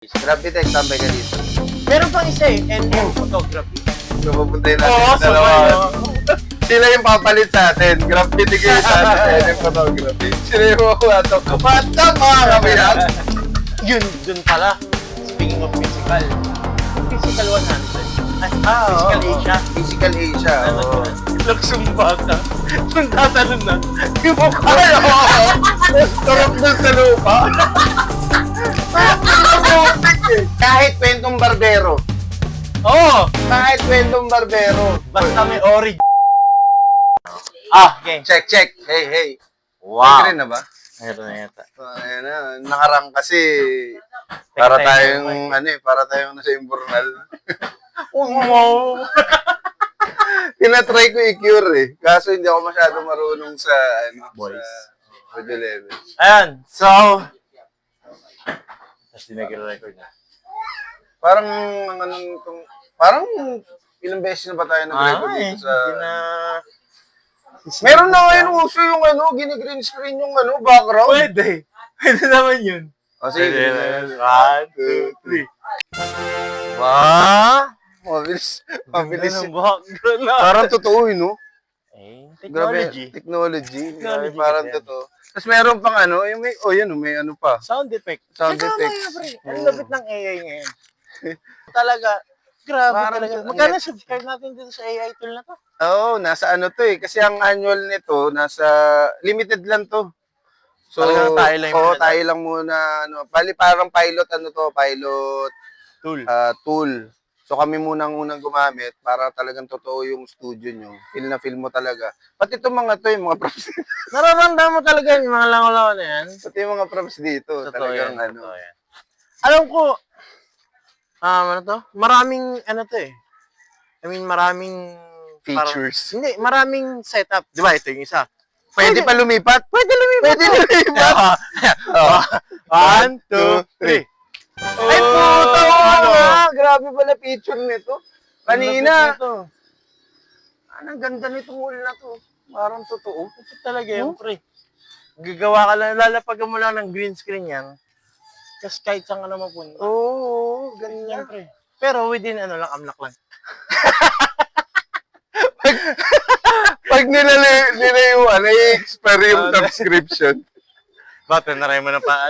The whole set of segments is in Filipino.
Grabe tech, tambay ka dito. Meron pang isa eh, NM Photography. So, pupuntahin natin Oo, yung dalawa. sabay, no? Sila yung papalit sa atin. Graffiti kayo sa atin yung photography. Sila yung makuha to. Basta mga kami yan. Yun, dun pala. Speaking of physical. Physical 100. Ay, oo. Physical Asia. Physical Asia. Ano Oo. to? Luxembourg ka. Kung tatalon na, yung mukha. Ay, oo. Turok dun sa lupa. Kahit kwentong barbero. Oo. Kahit kwentong barbero. Basta may origin. Ah, okay. Check, check. Hey, hey. Wow. Rin na ba? Ito na yata. Ayan na. Nakarang kasi para Teka, tayong, para tayong nasa imbornal. Wow. Tinatry ko i-cure eh. Kaso hindi ako masyado marunong sa, Boys. sa audio level. Ayan, so... Tapos di nag-record na. Parang, parang ilang beses na ba tayo nag-record dito sa... Hindi na... Meron na ngayon uso yung gini-green screen yung background. Pwede. Pwede naman yun. O sige. Pwede. 1, 2, 3. Ba? Mabilis. Mabilis. Ang background na. Parang totoo no? Eh, Grabe, technology. Technology. Technology Parang kasi yan. totoo. Tapos meron pang yung may, may ano pa. Sound effect. Sound Teka, effects. Maya, pre. Ang lapit ng AI ngayon. Talaga. Grabe Parang talaga. ang Magkano subscribe natin dito sa AI tool na to? Oo, nasa to eh. Kasi ang annual nito, nasa limited lang to. So, Talagang tayo lang yung muna. tayo lang muna. Bali parang pilot, pilot Tool. tool. So kami munang unang gumamit para talagang totoo yung studio nyo. Feel na feel mo talaga. Pati itong mga to, yung mga props. Nararamdaman mo talaga yung mga langaw na yan. Pati yung mga props dito. Totoo talagang yan, totoo yan. Alam ko, ano to? Maraming, to eh. I mean, maraming... Features. Hindi, maraming setup. Di ba? Ito yung isa. Pwede pa lumipat? Pwede lumipat. Pwede lumipat. Oh. 1, 2, 3. Ay, puta nga! Grabe pala picture nito. Kanina. Anong ganda nitong wall na to. Parang totoo. Ito talaga yun, pre. Gagawa ka lang, lalapag mo lang ng green screen yan. Kasi kahit saan ka na mapunta. Oo, Ganyan, ganda. pre. Pero within amlak lang. Pag nila yung i-expire yung subscription. Bakit naray mo na pa,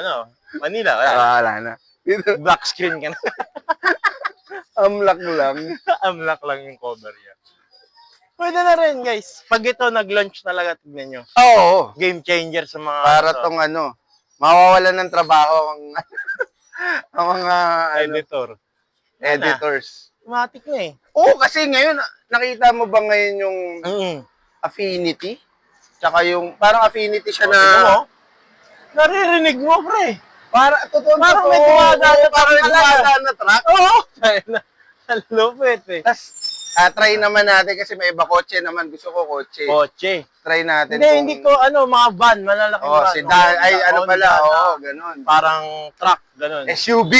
Manila, wala. Wala na. Dito, Black screen ka na. amlak lang. Amlak lang yung cover yan. Pwede na rin, guys. Pag ito nag-launch talaga, tignan nyo. Oo. Game changer sa mga... Para tong mawawalan ng trabaho ang ang mga editor. editors. Matik na eh. Oo, kasi ngayon, nakita mo ba ngayon yung affinity? Tsaka yung, parang affinity siya na... Tignan mo. Naririnig mo, pre. Para, totoo, Parang totoo. may dumadaan na Parang may dumadaan na track. Oo. Ang lupit eh. Tapos, try naman natin kasi may iba kotse naman. Gusto ko kotse. Kotse. Try natin. Hindi ko, mga van, malalaking Oh, van. sedan. Ay, ano Honda pala. na Oo, ganun. Parang truck, ganun. SUV.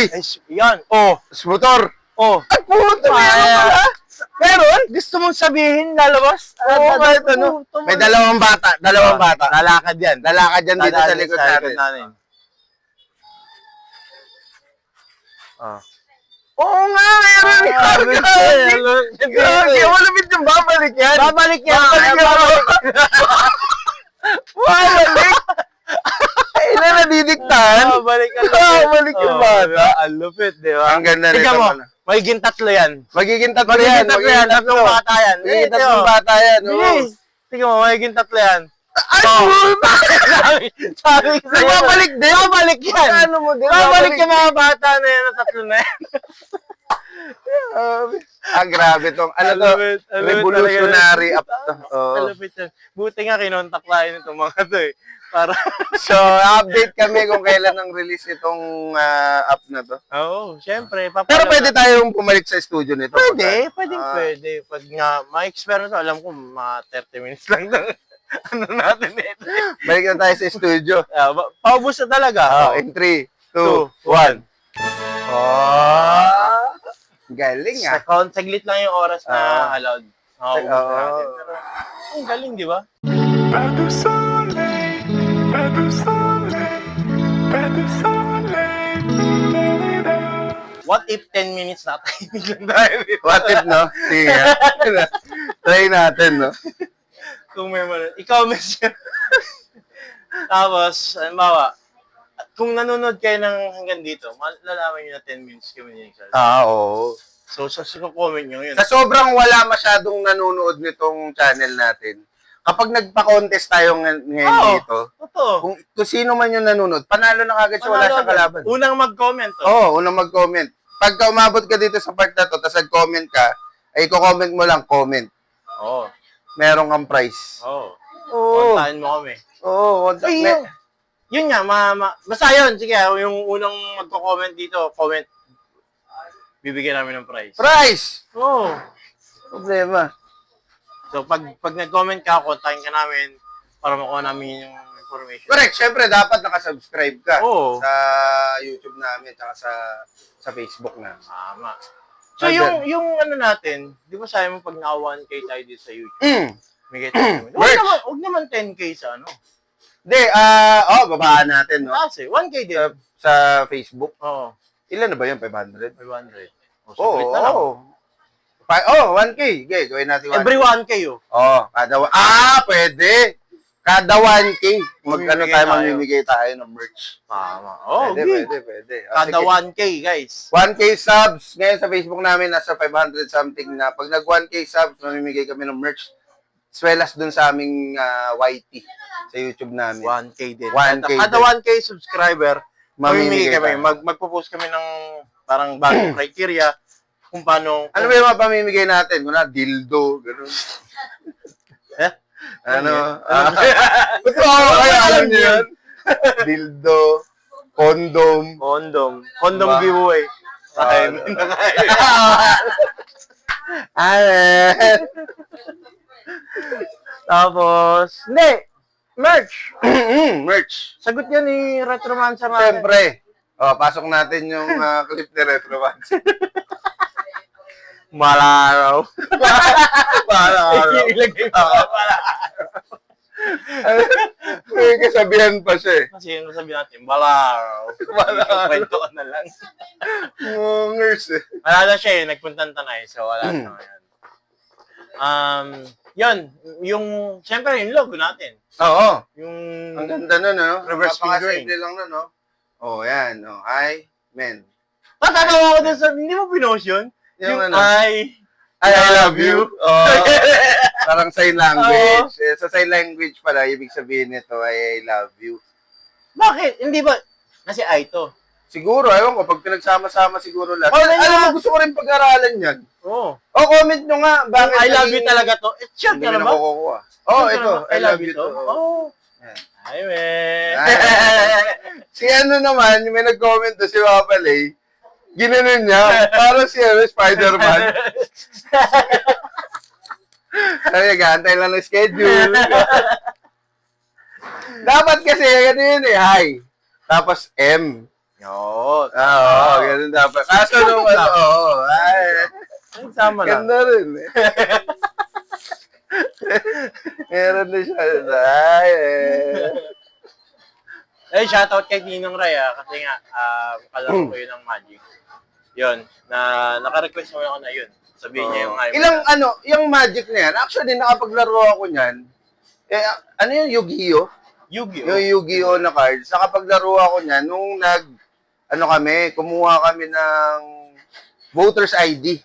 Yan. Oh. Tapos motor. Oh. Ay, puto na yan pala. Meron? Gusto mong sabihin lalabas? Oo, kahit ano. May dalawang bata. Lalakad yan. Lalakad yan dito sa likod natin. Ah. Oo nga, meron yan. Grabe, malapit yung babalik yan. Babalik yan. Babalik. Babalik. Ay, na nadidiktahan. Babalik yan. Babalik yung bata. Ang lupit, di ba? Ang ganda nito. Tingnan mo, magiging tatlo yan. Magiging tatlo yan. Tatlong bata yan. Magiging tatlong bata yan. Bilis. Tingnan mo, magiging tatlo yan. Ay, puta! Sabi Nagbabalik din? Babalik yan. Ano mo din? Babalik yung mga bata na yan, na tatlo na yan. Grabe tong, Alupit revolutionary up to. Oo. Alupit yan. Buti nga kinontak tayo nitong mga to eh. Para, So, update kami kung kailan ang release itong app na to. oo, syempre. Pero pwede tayong pumalit sa studio nito. Pwede, Ah. pwede. Pag nga, ma-expert na to, alam ko, mga 30 minutes lang na, natin ito. Balik na tayo sa studio. Paubos na talaga. In 3, 2, 1. Galing ah. Saglit lang yung oras na allowed. Oo. Oo. Pero, ang galing, di ba? Pas de soleil, pas de soleil, pas de soleil. What if 10 minutes na tahimik lang tayo? What if, no? Sige. Try natin, no? Kung may i-comment siya. Tapos, halimbawa, kung nanonood kayo ng hanggang dito, malalaman nyo na 10 minutes kami ni Charles. Oo. So, sa comment nyo yun. Sa sobrang wala masyadong nanonood nitong channel natin, kapag nagpa-contest tayo ngayon Oo. dito, Totoo. kung sino man yung nanonood, panalo na kagad siya, wala Panalo siyang agad. kalaban. Unang mag-comment. Oh. Oo, unang mag-comment. Pagka umabot ka dito sa part na to, tapos nag-comment ka, ay i-comment mo lang, comment. Oo. Meron kang prize. Oo. Oo. Kontahin mo kami. Oo. Ay, yun nga, basta yun, sige, yung unang magko-comment dito, comment, bibigyan namin ng prize. Prize! Oo. Problema. So, pag nag-comment ka, kontahin ka namin para makuha namin yung information. Correct. Siyempre, dapat nakasubscribe ka Oo. sa YouTube namin at sa Facebook na. Tama. So, yung ano natin, di ba sabi mo pag naka 1K tayo dito sa YouTube, may get namin. Merch. Huwag naman 10K sa ano. Hindi, babaan natin, no? Kasi, 1K din. Sa Facebook. Oo. Ilan na ba yun? 500? 500. O, Oo, saglit na lang. oo. 1K. Okay, gawin natin 1K. Every 1K, oh. Pwede. Kada 1K, magkano Mamimigay tayo, tayo. mamimigay tayo ng merch. Tama. Oh, Pwede, okay. pwede. Kada 1K, guys. 1K subs. Ngayon sa Facebook namin, nasa 500 something na. Pag nag 1K subs, mamimigay kami ng merch. As well as dun sa aming YT sa YouTube namin. 1K din. 1K Kada din. 1K subscriber, mamimigay kami. tayo. Magpo-post kami ng parang bagong criteria kung paano... Ano ba yung mga pamimigay natin? Kuna, dildo, gano'n. Eh? Ano? Ba't kayo alam niyo yun? Dildo, condom. Condom Diba? giveaway. Tapos, hindi. Merch. Merch. Sagot yan ni Retromancer natin. Siyempre. Pasok natin yung clip ni Retromax. Malaraw. Malaraw. Ilagay mo May kasabihan pa siya eh. Kasi yung sabi natin, malaraw. Kwento ka na lang. Mongers eh. Wala na siya eh, nagpuntang Tanay, so wala na ngayon. Yun, siyempre yung logo natin. Oo. Yung, Ang ganda nun, no? Reverse fingering. Napakasimple lang nun, no? Yan. Hi, men. Natatawa ko dun sa, hindi mo pinost yun? Yung ano? I love you. Parang sign language. Sa sign language pala, ibig sabihin nito ay I love you. Bakit? Hindi ba? Kasi I to. Siguro, ewan ko, pag pinagsama-sama siguro lahat. Oh, Alam mo, gusto ko rin pag-aralan yan. Oo. Comment nyo nga. Bakit I love you naging- talaga to. Sure Hindi ka mo naman? nakukuha. Ito. I love you to. Oh. Yan. Ay, man. Si ano naman, yung may nag-comment to, si Wapalay, ginanon niya, parang si Spider-Man. Ay, nag-aantay lang ng schedule. Dapat kasi, ano yun eh, hi. Tapos M. Yun. Oo, ganun dapat. Kaso nung ano, ay, Sama lang. ganda rin eh. Meron na siya. Eh, shoutout kay Ninong Ray, kasi nga, kalaro ko yun ng Magic. Yun, naka-request mo ako na yun. Sabihin niya yung Yung Magic na yan, actually, nakapaglaro ako niyan. Ano yun, Yu-Gi-Oh? Yu-Gi-Oh! Yung Yu-Gi-Oh na cards. Nakapaglaro ako niyan nung kumuha kami ng voter's ID.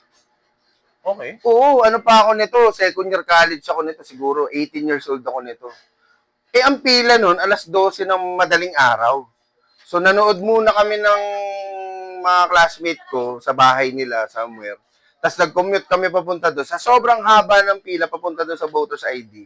Okay. Oo, ano pa ako nito? Second year college ako nito siguro. 18 years old ako nito. Ang pila nun, alas 12 ng madaling araw. So, nanood muna kami ng mga classmate ko sa bahay nila somewhere. Tapos nag-commute kami papunta doon. Sa sobrang haba ng pila papunta doon sa voter's ID.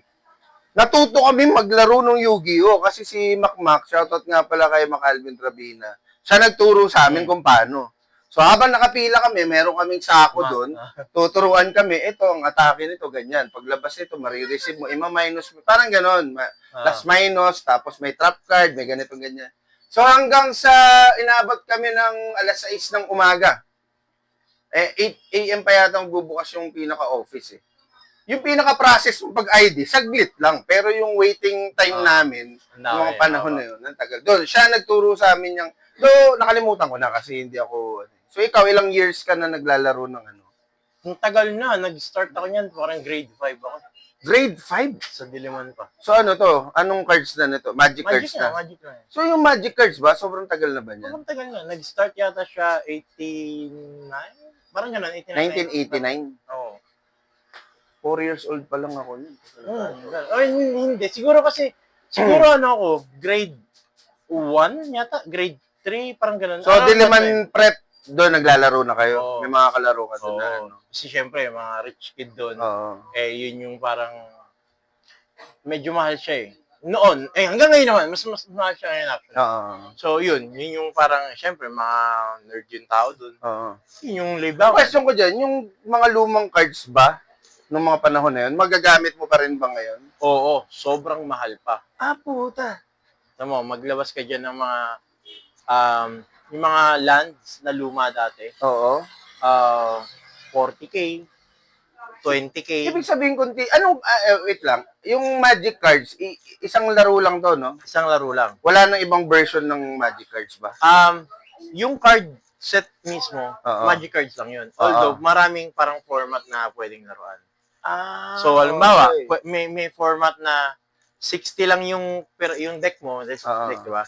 Natuto kami maglaro ng Yu-Gi-Oh! Kasi si Macmac, shoutout nga pala kay Macalvin Trabina, siya nagturo sa amin kung paano. So, habang nakapila kami, meron kaming sako doon. Tuturuan kami, ito, ang atake nito, ganyan. Paglabas nito, marireceive mo, ima-minus mo. Parang ganon. Plus minus, tapos may trap card, may ganito, ganyan. So, hanggang sa inabot kami ng alas 6 ng umaga. 8 a.m. pa yata ang bubukas yung pinaka-office eh. Yung pinaka-process ng pag-ID, saglit lang. Pero yung waiting time namin, yung mga panahon na yun, ang tagal. Doon, siya nagturo sa amin yung, nakalimutan ko na kasi hindi ako So, ikaw, ilang years ka na naglalaro ng ano? Ang tagal na, nag-start ako niyan, parang grade 5 ako. Grade 5? Sa Diliman pa. So, ano to? Anong cards na nito? Magic cards na? Magic na. So, yung magic cards ba? Sobrang tagal na ba niyan? Sobrang tagal na. Nag-start yata siya 89? Parang ganun, 89. 1989? Oo. 4 years old pa lang ako nun. Hindi. Siguro ano ako, grade 1 yata, grade 3, parang ganun. So, Diliman Prep, doon naglalaro na kayo? Oo. May mga kalaro ka doon Oo. na ano? Kasi syempre, mga rich kid doon, Oo. yun yung parang, medyo mahal siya eh. Noon, hanggang ngayon naman, mas mahal siya ngayon actually. Oo. So, yun yung parang, syempre, mga nerd yung tao doon. Oo. Yun yung live Ang out. question ko dyan, yung mga lumang cards ba, nung mga panahon na yun, magagamit mo pa rin ba ngayon? Oo, sobrang mahal pa. Ah, puta. Alam mo, maglabas ka dyan ng mga, yung mga lands na luma dati, Oo. 40K, 20K, Ibig sabihin kunti, wait lang, yung magic cards, isang laro lang to, no? isang laro lang. Wala nang ibang version ng magic cards ba? Yung card set mismo, Oo. magic cards lang yun. Although, Oo. maraming parang format na pwedeng laruan. Ah, So, halimbawa, okay. may format na 60 lang yung deck mo, this Oo. deck, di ba?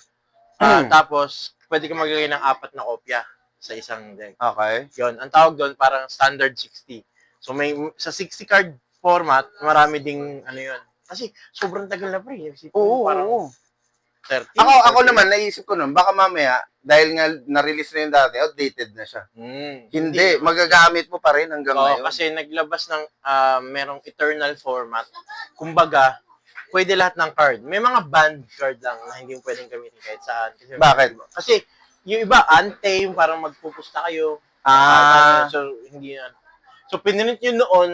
Tapos, pwede ka maglagay ng 4 na kopya sa isang deck. Okay. Yon, ang tawag doon parang standard 60. So may sa 60 card format, marami ding ano 'yon. Kasi sobrang tagal na pre. Oo, Parang oo. 30. Ako naman, naisip ko nun, baka mamaya, dahil nga na-release na yun dati, outdated na siya. Hindi, magagamit mo pa rin hanggang Oo, ngayon. kasi naglabas ng merong eternal format. Kumbaga, pwede lahat ng card. May mga banned card lang na hindi mo pwedeng gamitin kahit saan. Kasi, Bakit? Kasi yung iba, ante, yung parang magpupusta kayo. So, hindi yan. So, pinilit nyo noon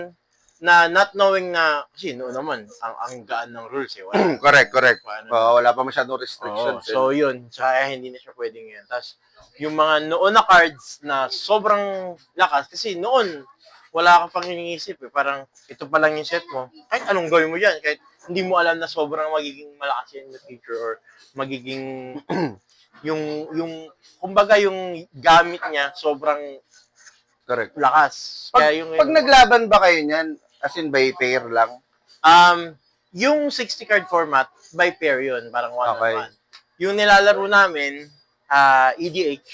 na not knowing na, kasi noon naman, ang gaan ng rules eh. Wala. Correct. Paano? Wala pa masyadong restrictions. Oo, so yun, kaya hindi na siya pwedeng yan. Tapos, yung mga noon na cards na sobrang lakas, kasi noon, wala ka pang iniisip eh. Parang, ito pa lang yung set mo. Kahit anong gawin mo dyan, kahit hindi mo alam na sobrang magiging malakas yan in the future or magiging, kumbaga yung gamit niya, sobrang Correct. lakas. Pag, Kaya pag naglaban ba kayo niyan, as in by pair lang? Yung 60 card format, by pair yun, parang Okay. 1-on-1. Yung nilalaro namin, EDH,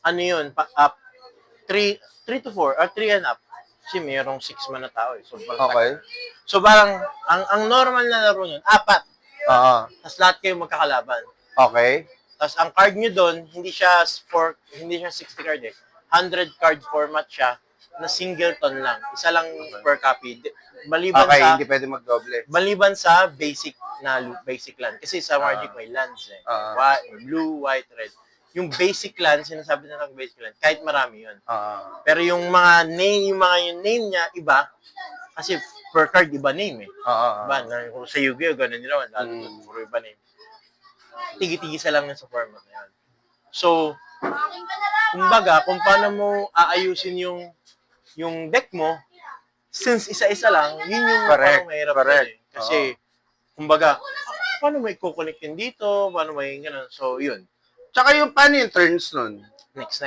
ano yun, 3 to 4, or 3 and up. Kasi mayroong 6 man na tao eh. So, Okay. So, parang, ang normal na laro nun, 4. Oo. Tapos lahat kayo magkakalaban. Okay. Tapos ang card nyo doon, hindi siya 60 card eh. 100 card format siya na singleton lang. Isa lang per copy. Maliban Okay, sa hindi pwede magdoble. maliban sa basic land. Kasi sa Magic may lands eh. Blue, white, red. Yung basic land, sinasabi na ng basic land, kahit marami yun. Pero yung mga name, yung name niya, iba. Kasi per card, iba name eh. Diba? Kung sa Yu-Gi-Oh! Ganun din naman. Puro iba name. Tigi-tigisa lang yun sa format na yan. So, kumbaga, kung paano mo aayusin yung deck mo, since isa-isa lang, yun yung parang mahirap na eh. Kasi, kumbaga, paano mo i-connect yun dito, paano mo yung gano'n. So, yun. Tsaka yung paano yung turns nun? Next.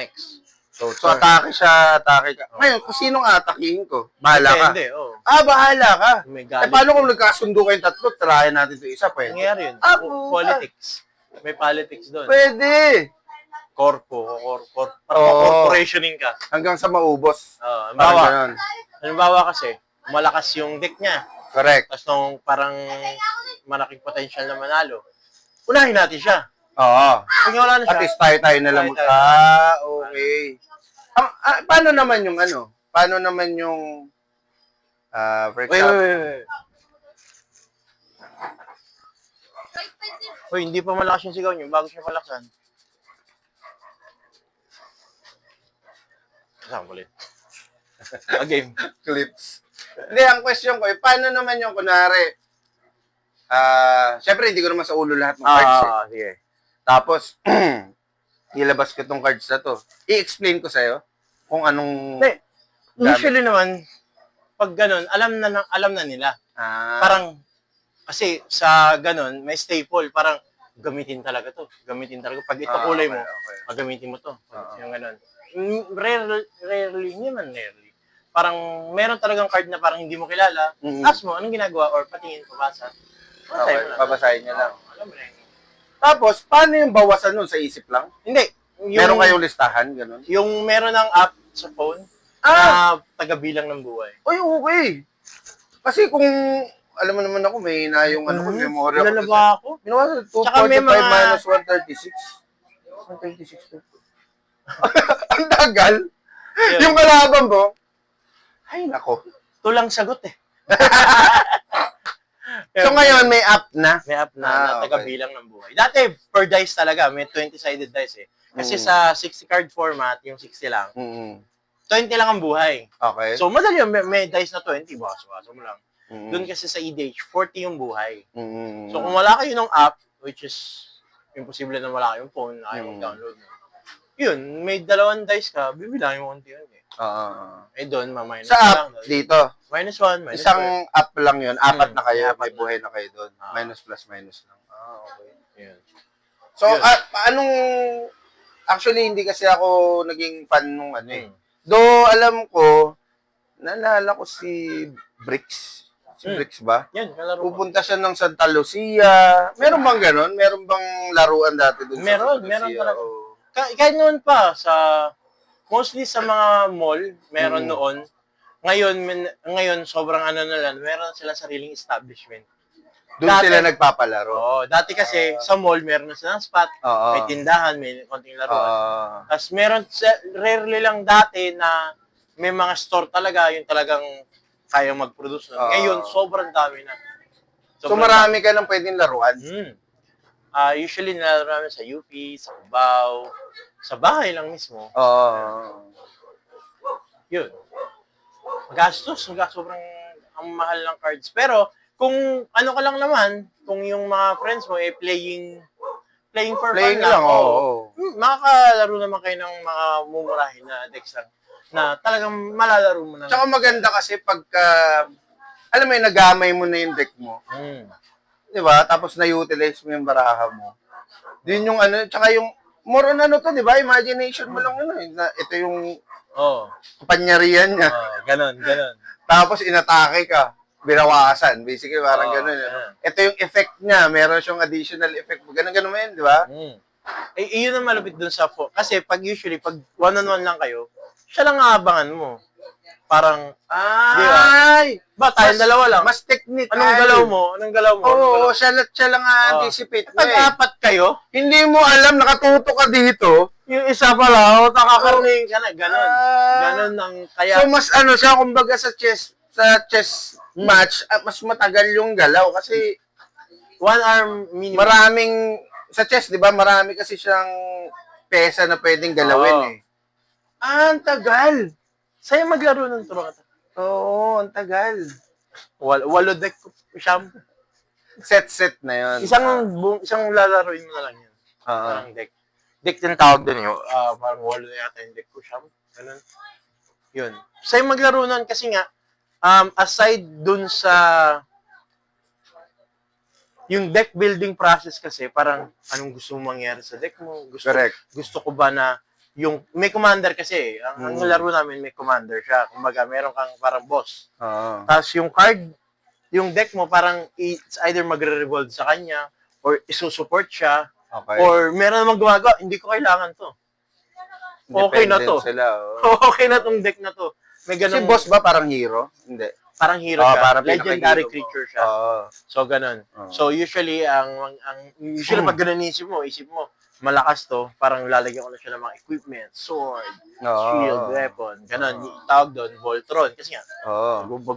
So atake siya, atake ka. Ngayon, kung sinong atakihin ko, bahala ka. Depende, oh. Bahala ka. May Paano kung nagkasundo kayong tatlo, tirahin natin ito isa, pwede? nangyayari yun. Puta. Politics. May politics doon. Pwede. Parang Oo. corporationing ka. Hanggang sa maubos. Parang ganun. Halimbawa kasi, malakas yung deck niya. Correct. Tapos nung parang malaking potential na manalo, unahin natin siya. Oo. Pag wala na siya, At least tayo na lang. Tayo. Okay. Paano naman yung ano? Paano naman yung for example, wait. Uy, hindi pa malakas yung sigaw niyo. Bago siya palaksan. Kasama ulit. Game. clips. Hindi, ang question ko, paano naman yung kunwari, syempre hindi ko naman sa ulo lahat ng cards eh. Sige. Tapos, ilabas ko tong cards na to. I-explain ko sa'yo kung anong... Hindi. Usually naman, pag ganun, alam na nila. Parang, kasi sa ganun, may staple, parang gamitin talaga to. Gamitin talaga. Pag ito kulay mo, gamitin mo to. Yung ganun. rarely, hindi man rarely. Parang meron talagang card na parang hindi mo kilala. Ask mo, anong ginagawa? Or patingin, pabasa. Okay, babasahin niya lang. Alam mo na yun. Tapos, paano yung bawasan nun? Sa isip lang? Hindi. Meron kayong listahan, gano'n? Yung meron ng app sa phone na tagabilang ng buhay. Uy, okay. Kasi kung, alam mo naman ako, may na yung ano ko, memory ako. Lalaba ako. Binawasan, Tsaka may 245 mga- minus 136. 136 to. Ang tagal. Yun. Yung kalaban mo, ay nako. Ito lang sagot eh. So ngayon, may app na. May app na, Ah, na tagabilang ng buhay. Dati, per dice talaga. May 20-sided dice eh. Kasi sa 60-card format, yung 60 lang, 20 lang ang buhay. Okay. So, madali yun. May dice na 20, bakas-bakas mo lang. Doon kasi sa EDH, 40 yung buhay. So, kung wala kayo ng app, which is imposible na wala kayong phone, na kayo mag-download mo. Yun, may 2 dice ka, bibilangin mo konti-unti. Eh doon, ma-minus Sa lang. app, dito, Minus 1, minus isang app lang yun. Apat na kayo, apat may na. buhay na kayo doon. Ah. Minus plus minus lang. Okay. 2. Yun. So, Yun. paanong, actually, hindi kasi ako naging fan nung ano eh. Mm. Though, alam ko, naalala ko si Bricks. Si Bricks ba? Yan, kalaro ko. Pupunta siya ng Santa Lucia. Meron bang ganon? Meron bang laruan dati doon Meron, sa Santa meron Lucia? talaga. Oo. Kahit noon pa, mostly sa mga mall, meron noon. Ngayon, sobrang ano na lang, meron sila sariling establishment. Doon Dati- sila nagpapalaro. Oo, dati kasi sa mall, meron na silang spot, Oo. may tindahan, may konting laruan. Oo. Tapos rarely lang dati na may mga store talaga, yung talagang kayang mag-produce nun. Oo. Ngayon, sobrang dami na. So, marami ka nang pwedeng laruan. Usually, nilalaro namin sa UP, sa Cubao, sa bahay lang mismo. Oo. Yun. Magastos, sobrang ang mahal ng cards. Pero, kung ano ka lang naman, kung yung mga friends mo playing for Playing fun lang, oo. oo. Makakalaro naman kayo ng mga mumurahin na decks lang na talagang malalaro mo na. Tsaka maganda kasi pagka, alam mo yun, nagamay mo na yung deck mo. Di ba? Tapos na-utilize mo yung baraha mo. Yun yung ano, tsaka yung, more on ano to, di ba? Imagination mo lang ano eh. Na, ito yung kapanyarihan niya. Ganon. Tapos inatake ka. Binawasan. Basically, parang ganun. ganun. Ito yung effect niya. Meron siyang additional effect. Ganun mo yun, di ba? Yun ang malupit dun sa kasi pag one-on-one lang kayo, siya lang aabangan mo. Parang, Ay! ba, tayong dalawa lang. Mas technique. Anong galaw mo? Oo, siya lang anticipate mo Pag eh. apat kayo, Hindi mo alam, nakatuto ka dito. yung isa pala, nakakarinig ka na, ganon. Ganon ang kaya. So, mas ano siya, kumbaga sa chess match, mas matagal yung galaw. Kasi, 1 hour minimum. maraming, sa chess, di ba, marami kasi siyang pesa na pwedeng galawin eh. Ang tagal. Sa'yo maglaro ng turo ka. Oo, ang tagal. Walo deck siyam. Set na yun. Isang lalaroin mo na lang yun. Parang deck. Deck din tawag din yun. Parang walo na yata yung deck ko siyam. Ganun. Yun. Sa'yo maglaro nun kasi nga, aside dun sa yung deck building process kasi, parang anong gusto mo mangyari sa deck mo? Correct. Gusto ko ba na yung may commander kasi, ang laro namin may commander siya. Kumbaga, meron kang parang boss. Tapos yung card, yung deck mo parang it's either magre-revolve sa kanya or isusupport siya Okay. or meron namang gumagawa, hindi ko kailangan to. Okay na to. Sila, oh. Okay na tong deck na to. May Si ganun, boss ba parang hero? Hindi. parang hero siya. Parang Legendary pinaka-hero mo. creature siya. So, ganun. Oo. So, usually, usually pag ganun isip mo, malakas to, parang lalagyan ko na siya ng mga equipment, sword, shield, weapon, ganun. Tawag doon, Voltron. Kasi nga,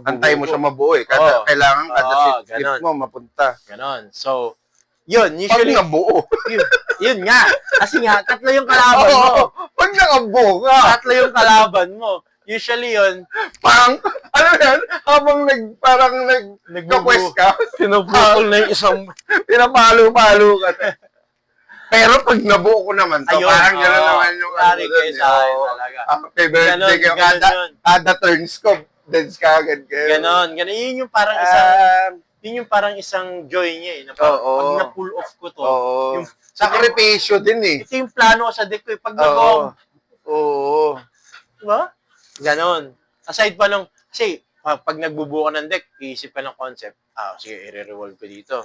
Antay mo siya mabuo eh. Kailangan kada shift mo mapunta. Ganon. So, yun, Pag usually, nabuo. yun nga. Kasi nga, tatlo yung kalaban mo. Pag nakabuo ka. Tatlo yung kalaban mo. Usually yun, Parang, alam mo yan, habang nag-quest ka, pinuputol na yung isang, pinapalo-palo ka. Pero pag nabuo ko naman to, ayun, parang gano'n naman yung Lari dun, kayo eh. sa akin Oo. talaga. Happy birthday kayo. Ganon yun. Kada turns ko, dance ka agad kayo. Ganon. Yun yung parang isang joy niya eh. Na parang, pag na-pull off ko to, yung sakripisyo din eh. ito yung plano ko sa deck ko eh. Pag Oo. Oo. Diba? Ganon. Aside pa nung, kasi pag nagbubuo ka ng deck, iisip ka ng concept, sige, i-revolve ko dito.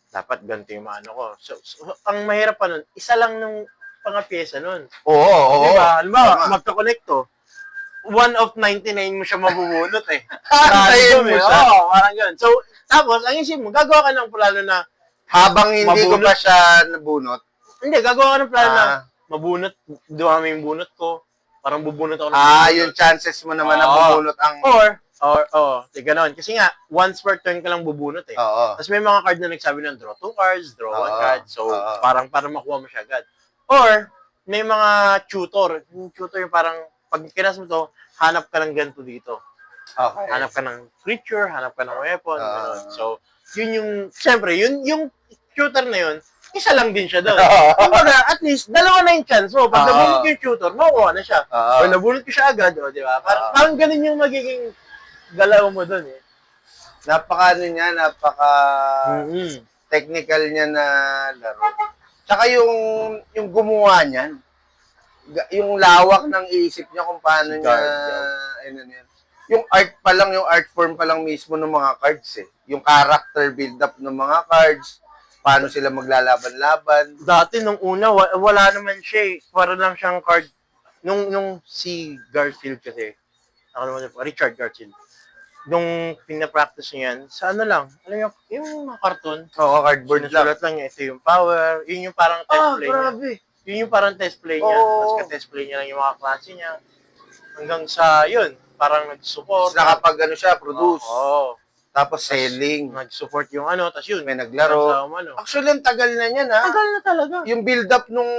Dapat ganito yung ano ko. So, ang mahirap pa nun, isa lang nung mga pyesa nun. Oo. Diba? Halimbawa, Tama. magka-connect to. 1 of 99 mo siya mabubunot eh. Antayin mo siya. Oo, parang ganun. So, tapos, ang isip mo, gagawa ka ng plano na, Habang hindi ko Mabunot. pa siya nabunot. hindi, gagawa ka ng plano na, Ah. mabunot, dumami yung bunot ko. Parang bubunot ako ng Yung chances mo naman na Oo. bubunot ang... Ganon. Kasi nga, once per turn ka lang bubunot eh. Oo. Tapos may mga card na nagsabi ng draw 2 cards, draw 1 Oo. card. So, Oo. parang para makuha mo siya agad. Or, may mga tutor. Yung tutor yung parang, pag kinas mo to, hanap ka ng ganito dito. Okay. Hanap ka ng creature, hanap ka ng weapon. Oo. Ganon. So, yun yung, siyempre, yung tutor na yun, isa lang din siya doon. Oo. Kumbaga, at least, dalawa na yung chance mo. Pag Oo. nabunot yung tutor, makukuha na siya. Oo. O nabunot ko siya agad, di ba? Oo. Parang ganun yung magiging galaw mo doon eh. Napaka Mm-hmm. technical niya na laro. Tsaka yung gumawa niyan, yung lawak ng isip niya kung paano niya, yung art pa lang, yung art form pa lang mismo ng mga cards eh. Yung character build-up ng mga cards, paano sila maglalaban-laban. Dati nung una, wala naman siya eh. Para lang siyang card. Nung si Garfield kasi, ako naman, Richard Garfield, nung pinapractice niya yan, sa ano lang, alam mo, yung mga cartoon, Oo, cardboard lang. sinusulat lang niya, ito yung power, yun yung parang test play niya. Yun yung parang test play niya. Oo. Tapos ka-test play niya lang yung mga klase niya. Hanggang sa, yun, parang nag-support. Tapos nakapag ano siya, produce. Oo. Tapos selling. Nag-support yung ano, tapos yun. May naglaro. Sa, ano. Actually, ang tagal na niyan ha. Tagal na talaga. Yung build-up nung,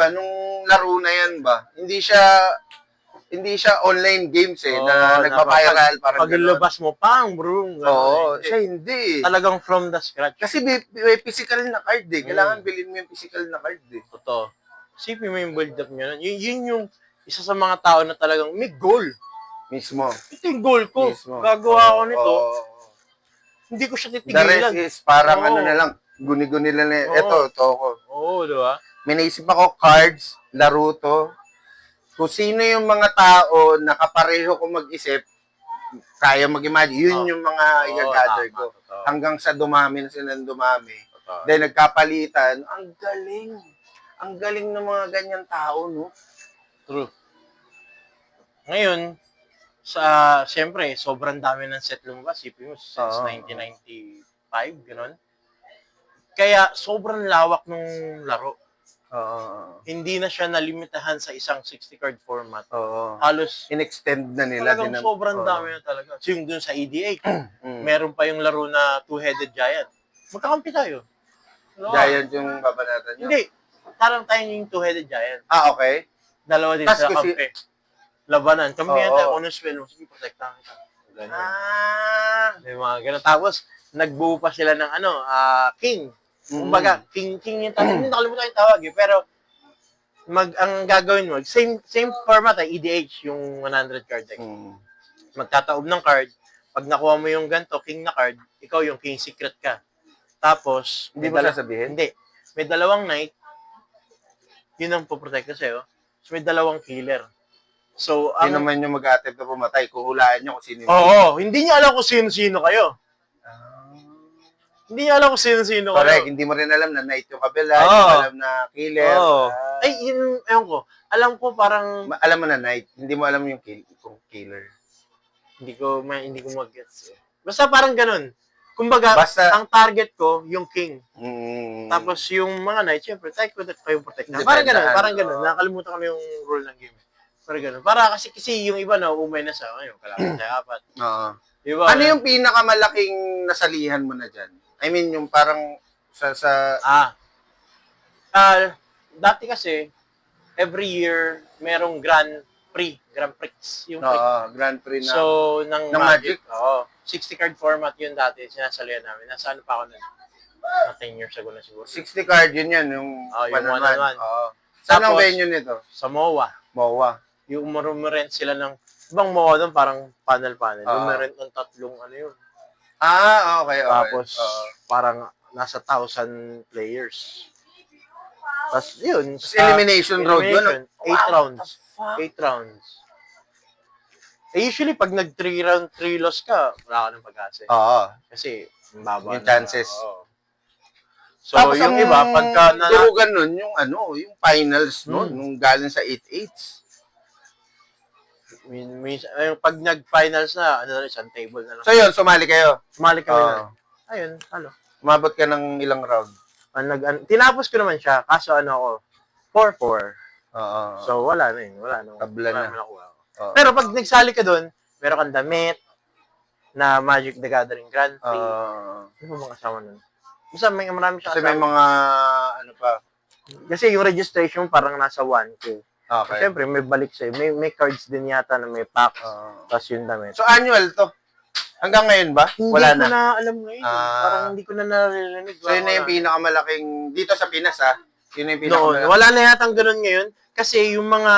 nung laro na yan ba? Hindi siya online games eh, na nagpa-viral, parang pag ilabas mo, pang, bro. Oo, siya hindi. Talagang from the scratch. Kasi may physical na card eh. Kailangan bilhin mo yung physical na card eh. Totoo. Isipin mo yung build-up niya. Yun yung isa sa mga tao na talagang may goal. Mismo. Ito yung goal ko. Mismo. Gagawa ko nito. Oo. Hindi ko siya The titigilan. rest is parang Oo. ano na lang, guni-guni lang. Oo. Ito ko. Oo, di ba? May naisip ako, cards, laro to. Kung sino yung mga tao na kapareho ko mag-isip, kaya mag-imagine, yun yung mga i-gather ko. Totoo. Hanggang sa dumami na sila dumami. Totoo. Then nagkapalitan, ang galing. Ang galing ng mga ganyan tao, no? True. Ngayon, siyempre, sobrang dami ng set lumabas. Sipin mo, since Oo. 1995, gano'n. Kaya, sobrang lawak nung laro. Oo. Hindi na siya nalimitahan sa isang 60-card format. Oo. Halos, In-extend na nila. talagang sobrang dami na talaga. So, yung dun sa EDH, Mm. meron pa yung laro na two-headed giant. Magkakampi tayo. No? Giant yung babanatan nyo? Hindi. Parang tayo yung two-headed giant. Okay. Dalawa din Tas sa kasi- kampi. Labanan. Kampihan Oo. tayo. Honor spell mo. Sige, protektahan kita. Ganun. May mga ganun. Tapos, nagbuo pa sila ng king. Kumbaga, king yung tawag. Hindi nakalimutan yung tawag eh. Pero, ang gagawin mo, same format ay EDH, yung 100 card deck. Magtataob ng card. Pag nakuha mo yung ganito, king na card, ikaw yung king secret ka. Tapos, Hindi mo sasabihin? Hindi. May dalawang knight, yun ang poprotect sa'yo. So, may dalawang killer. So, Sino naman yung mag-attempt na pumatay? Kung hulaan nyo kung sino yung... Oo, hindi niya alam kung sino-sino kayo. Hindi niya alam kung sino-sino Correct. kayo. Hindi mo rin alam na knight yung kabila. Oo. Hindi mo alam na killer. Oo. Ay, yun, ewan ko. Alam ko parang, Alam mo na knight. Hindi mo alam yung kung killer. hindi ko mag-gets eh. Basta parang ganun. Kumbaga, Basta- ang target ko, yung king. Mm. Tapos yung mga knight, syempre, tayo ko kayong protect na. Depende Parang ganun. oo. Nakalimutan ko na yung rule ng game. Parang ganun. Para kasi yung iba na umay na sa, ngayon, kalaban tayo apat. Oo. Diba? Ano yung pinakamalaking nasalihan mo na dyan? I mean, yung parang sa... Dati kasi, every year, merong Grand Prix, yung Prix. Grand Prix na... So, ng Magic? Oo. 60-card format yun dati, sinasalihan namin. Nasa ano pa ako nun? Mga 10 years ago na siguro. 60 card yun yan, yung Yung one-on-one. Oo. Saan ang Tapos- venue nito? Sa MOA. MOA. Yung rumurent sila ng, ibang MOA doon, parang panel-panel. Oo. Rumurent ng tatlong ano yun. Okay. Tapos, Oo. parang nasa 1,000 players. Tapos, yun. Tapos elimination round yun. Elimination. 8 rounds. 8 rounds. Eh, usually, pag nag-3 round, 3 loss ka, wala ka ng pag-asa. Oo. Kasi, mababa Yung chances. Oo. So, Tapos yung ang iba, pagka durugan nun, yung yung finals nun, Hmm. nung galing sa 8-8s. pag nag-finals na, ano na rin, isang table na lang. So yun, sumali kayo. Sumali kami Oo. na. Ayun, ano. Umabot ka ng ilang round. Tinapos ko naman siya, kaso ano ako, 4-4. Oo. So, wala na yun. Wala na. Tabla Wala na. naman nakuha. Oo. Pero pag nagsali ka doon, meron kang damit na Magic the Gathering Grand Prix. Ano ba mga kasama nun? Basta marami siya Kasi may kasama. mga, ano pa. Kasi yung registration parang nasa 1K. Okay. Siyempre, may balik sa'yo. May cards din yata na may packs. Tapos yung damit. So annual to? Hanggang ngayon ba? Wala Hindi ko na. na alam ngayon. Parang hindi ko na naririnig. So yun na yung pinakamalaking, dito sa Pinas yun na yung Noon, pinakamalaking. wala na yatang ganun ngayon. Kasi yung mga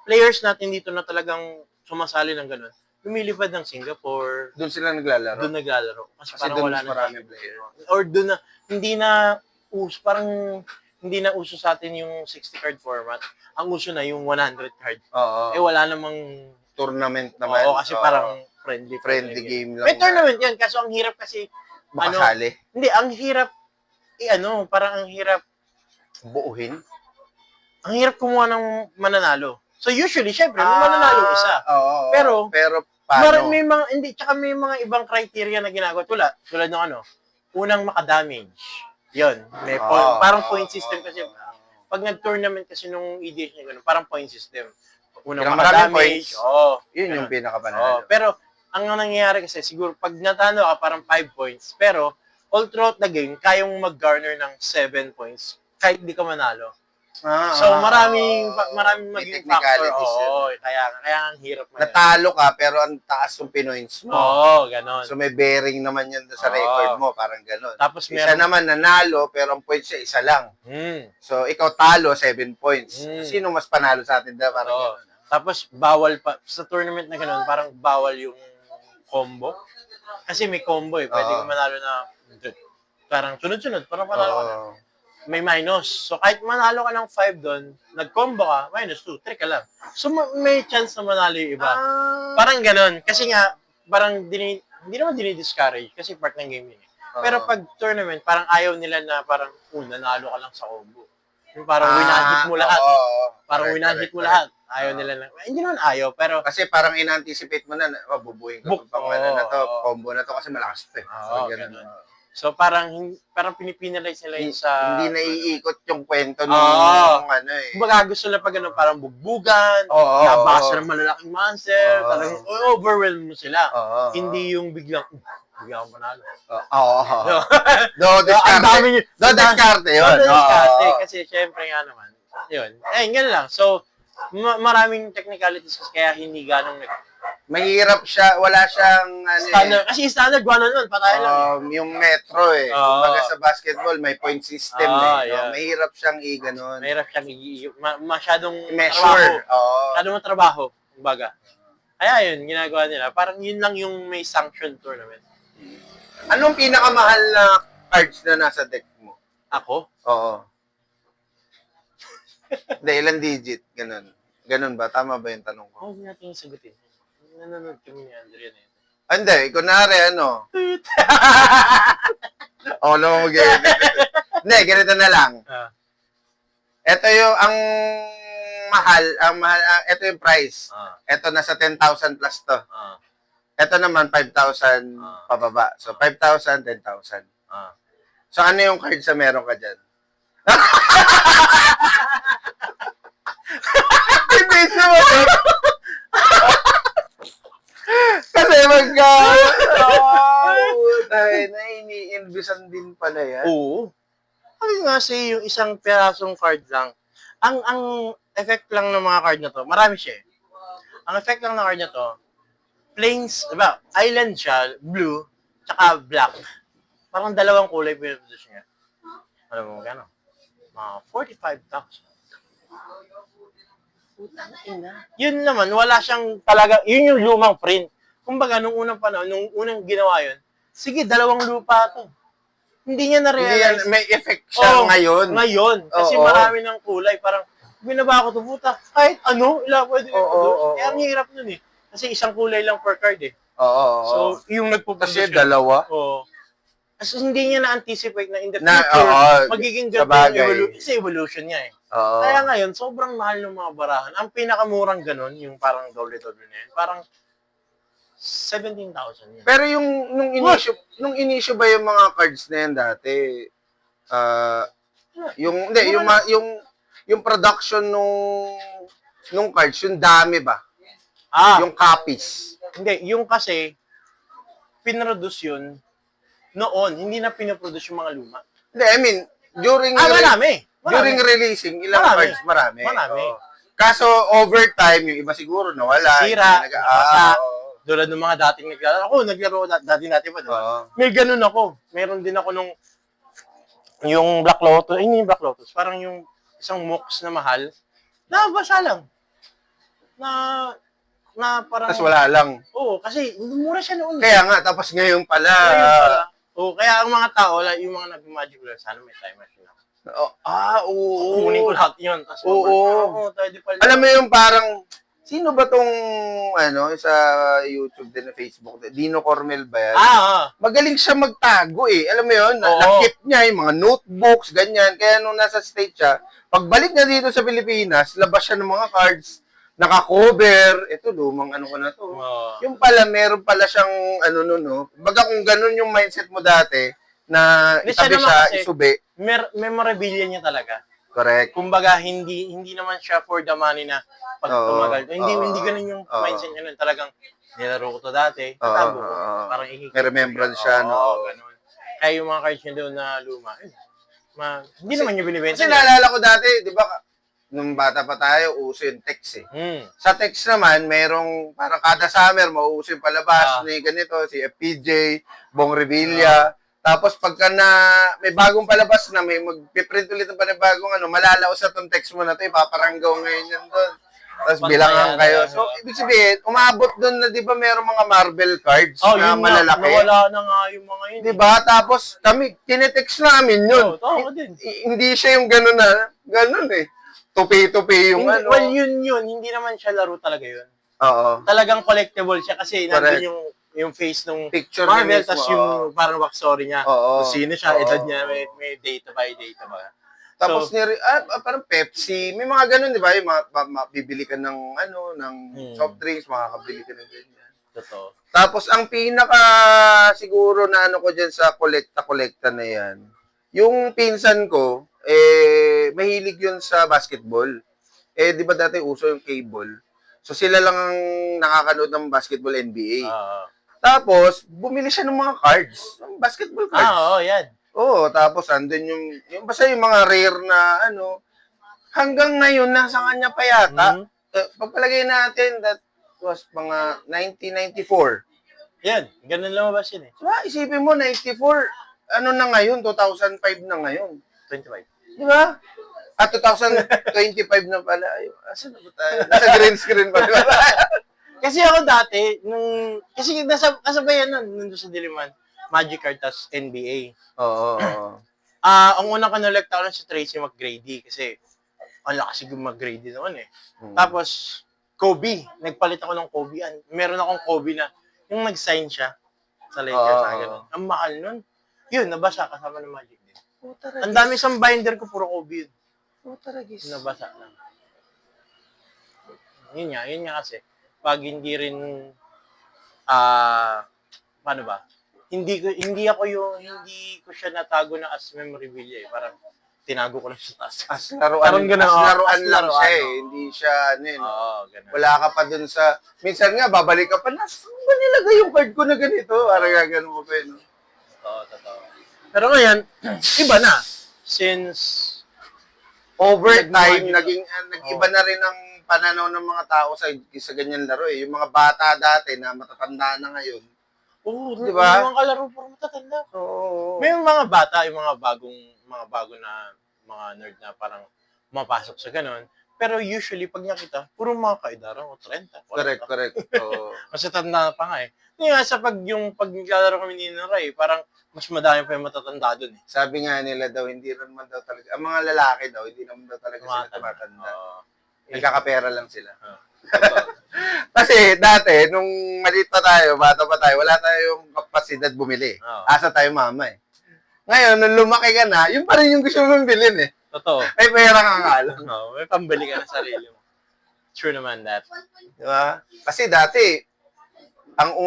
players natin dito na talagang sumasali ng ganun, lumilipad ng Singapore, Doon sila naglalaro. doon naglalaro. Kasi Kasi parang doon wala mas na marami tayo. player. Or doon na, parang hindi na uso sa atin yung 60 card format. Ang uso na yung 100 card. Oo. Eh wala namang, Tournament naman. oo, kasi parang friendly game lang. May tournament yan, kaso ang hirap kasi, Makasali. hindi, ang hirap, parang ang hirap Buuhin. kumuha ng mananalo. So usually, syempre, may mananalo isa. Oo. Pero paano? may mga ibang criteria na ginagawa. Tulad ng unang makadamage. Yun. May parang point system kasi. Pag nag-tournament kasi nung EDH niya ganun, parang point system. Unang Kaya maraming makadamage. points. Yun ganun. yung pinakapanalo. Pero, ang nangyayari kasi, siguro, pag natalo ka, parang 5 points. Pero, all throughout the game, kayang mag-garner ng 7 points kahit di ka manalo. So, maraming maging factor. technicalities yun. Oo, kaya ang hirap na yun. Natalo ka, pero ang taas yung pinoints mo. Oo, ganon. So, may bearing naman yun sa Oo. record mo. Parang ganon. Tapos Isa naman nanalo, pero ang points niya, isa lang. So, ikaw talo, 7 points. Sino mas panalo sa atin? Parang Oo. ganon. Tapos, bawal pa, sa tournament na ganon, parang bawal yung combo. Kasi may combo eh. Pwede ka manalo na, parang sunod-sunod, parang panalo ka na. May minus. So, kahit manalo ka ng 5 doon, nag-combo ka, -2, 3 ka lang. So, may chance na manalo yung iba. Parang ganon. Kasi nga, parang hindi naman dinidiscourage kasi part ng game yun. Pero pag tournament, parang ayaw nila na parang, nanalo ka lang sa combo. Yung parang winahit mo lahat. Parang winahit mo lahat. Ayaw nila na. Hindi naman ayaw, pero... Kasi parang in-anticipate mo na, bubuhin ko itong pangwala na to, combo na to kasi malakas to eh. Ganun. So, parang pinipinalize nila yun sa... Hindi naiikot yung kwento nung Kumbaga gusto nila pag parang bugbugan, nabasa ng malalaking monster, talagang overwhelm mo sila. Hindi yung biglang akong panalo. Diskarte yun. Kasi syempre nga naman. Yun. Ganun lang. So, maraming technicalities kaya hindi ganong mahirap siya, wala siyang standard. Kasi standard, 1-on-1, patay lang. Yung metro eh. Kumbaga sa basketball, may point system Yeah. Mahirap siyang i-ganon. Mahirap siyang masyadong measure. Masyadong trabaho. Kumbaga. Kaya yun, ginagawa nila. Parang yun lang yung may sanctioned tournament. Anong pinakamahal na cards na nasa deck mo? Ako? Oo. Hindi, ilang digit? Ganon. Ganon ba? Tama ba yung tanong ko? Huwag natin sagutin. Nanonood kami ni Andrea na ito. Hindi, kunwari naman mag-ganito. Hindi, ganito na lang. Ito yung, ito yung price. Ito nasa 10,000 plus to. Ito naman, 5,000 pababa. So, 5,000, 10,000. So, ano yung card sa meron ka dyan? Hindi siya kasi ini-invisan din pala yan. Oo. Kasi nga yung isang pirasong card lang, ang effect lang ng mga card na to, marami siya eh. Ang effect lang ng card na to, plains, diba, island siya, blue, tsaka black. Parang dalawang kulay pinuproduce niya. Alam mo magkano? Mga 45,000. Yun naman, wala siyang talaga, yun yung lumang print. Kumbaga, nung unang panahon, nung unang ginawa yun, sige, 2 lupa to. hindi niya Hindi yan, na-realize. may effect siya ngayon. Ngayon. Kasi Oo. marami ng kulay. Parang, binaba ko to, puta. Kahit ano, pwede Oo, oo. Kaya ang hirap nun eh. Kasi isang kulay lang per card eh. Oo. So, yung nagpupunta Kasi dalawa. Oo. Kasi hindi niya na-anticipate na in the Na, future, oo, magiging sa ganito bagay. yung evolution niya eh. Oo. Kaya ngayon, sobrang mahal ng mga barahan. Ang pinakamurang ganun, yung parang doble-doble na yun, parang 17,000 yun. Pero yung nung inisyu ba yung mga cards na yan dati, yung production nung cards, yung dami ba? Yung copies. Hindi, yung kasi, pinroduce yun noon, hindi na pinoproduce yung mga luma. Hindi, I mean, during Marami. during releasing, ilang Marami. cards? Marami. Marami. Oo. Kaso, over time, yung iba siguro nawala. Sira, nabasa. oo. Tulad ng mga dating naglaro. Ako, naglaro dati pa, di ba? Oo. May ganun ako. Meron din ako nung yung Black Lotus. Ay, hindi yung Black Lotus. Parang yung isang MOOCs na mahal. Nabasa lang. Na parang... Tapos wala lang. Oo, kasi mura siya noon. Kaya nga, tapos ngayon pala. Ngayon pala. Oo, kaya ang mga tao, yung mga nag-magic wala, sana may time machine ako. Oo. Kunin ko lahat yun. Tapos Oo. pwede pala. Alam mo yung parang, sino ba tong, sa YouTube din na Facebook, Dino Cormel ba yan? Magaling siya magtago eh. Alam mo yun, Oo. nakip niya yung mga notebooks, ganyan. Kaya nung nasa States siya, pagbalik niya dito sa Pilipinas, labas siya ng mga cards, naka-cover, ito lumang ko na to. Yung pala, meron pala siyang, baga kung ganun yung mindset mo dati, na Hindi itabi siya naman siya, kasi- isubi. Memorabilia niya talaga. Correct. Kumbaga, hindi naman siya for the money na pag Oo. tumagal. Hindi Oo. hindi ganun yung Oo. mindset niya nun. Talagang nilaro ko to dati. Oo. Tatago ko. Oo. Parang ihikip. May remembrance siya, no? Oo, ganun. Kaya yung mga cards niya doon na luma, hindi naman niya binibenta. Kasi naalala ko dati, di ba, nung bata pa tayo, uso yung text eh. Sa text naman, merong, parang kada summer, mauuso yung palabas ni ganito, si FPJ, Bong Revilla. Tapos pagka may bagong palabas na, may magpiprint ulit ng panibagong malalaos sa tong text mo na ito, ipaparanggaw ngayon yan doon. Tapos bilangan kayo. So, ibig sabihin, umabot doon na, di ba, merong mga Marvel cards na malalaki. Nawala na nga yung mga yun. Di ba? Tapos kami, tinetext namin yun. Oo, din. Hindi siya yung gano'n gano'n eh. Tupi-tupi yung Well, yun. Hindi naman siya laro talaga yun. Oo. Talagang collectible siya kasi Correct. nandun yung face nung Picture Marvel, niya mismo. tas yung parang backstory niya. Oo. Kung sino siya, Oo. edad niya, may data by data ba. Tapos parang Pepsi, may mga ganun, di ba? Yung bibili ka ng soft drinks, makakabili ka ng ganyan. Totoo. Tapos ang pinaka siguro na ko dyan sa kolekta na yan, yung pinsan ko, mahilig yun sa basketball. Di ba dati uso yung cable? So sila lang ang nakakanood ng basketball NBA. Tapos, bumili siya ng mga cards, ng basketball cards. Oo, yan. Oo, tapos andun yung basta yung mga rare na hanggang ngayon nasa kanya pa yata. Pagpalagay natin, that was mga 1994. Yan, ganun lumabas yun eh. So, isipin mo, 94, na ngayon, 2005 na ngayon. 25. Di ba? 2025 na pala. Asan na ba tayo? Nasa green screen pa, di ba? Kasi ako dati, kasi kasabayan nun sa Diliman, Magic Card tas NBA. Oo. Ang unang kanolekta ko lang si Tracy McGrady kasi ang lakas yung McGrady naman eh. Tapos, Kobe. Nagpalit ako ng Kobe. Meron akong Kobe na yung nag-sign siya sa Lakers. Ganun. Ang mahal nun. Yun, nabasa kasama ng Magic din. Ang dami isang binder ko, puro Kobe yun. Nabasa lang. Yun nga kasi. Pag hindi rin, paano ba? Hindi ko siya natago na as memorabilia eh. Parang tinago ko lang sa taas. As laruan lang siya eh. Hindi siya, ganun. wala ka pa dun sa, minsan nga, babalik ka pa, saan ba nilagay yung card ko na ganito? Parang gagano mo pa yun. Totoo. Pero ngayon, iba na. Since, over time, nag-iba na rin ang pananaw ng mga tao sa ganyan laro eh. Yung mga bata dati na matatanda na ngayon. di ba? Yung mga kalaro parang matatanda. Oo. May mga bata, yung mga bago na mga nerd na parang mapasok sa ganun. Pero usually, pag nakita, puro mga kaedara o 30. Correct. Mas tatanda pa nga eh. Hindi nga sa pag naglalaro kami ni Ray, parang mas madami pa yung matatanda dun eh. Sabi nga nila daw, hindi rin man daw talaga, ang mga lalaki daw, hindi naman daw talaga sila tumatanda. Nagkakapera lang sila. Kasi dati, nung maliit pa tayo, bata pa tayo, wala tayong kapasidad bumili. Asa tayo mama eh. Ngayon, nung lumaki ka na, yun pa rin yung gusto mong bilhin eh. Totoo. May pera ka nga lang. May pambili ka ng sarili mo. True naman that. Diba? Kasi dati, ang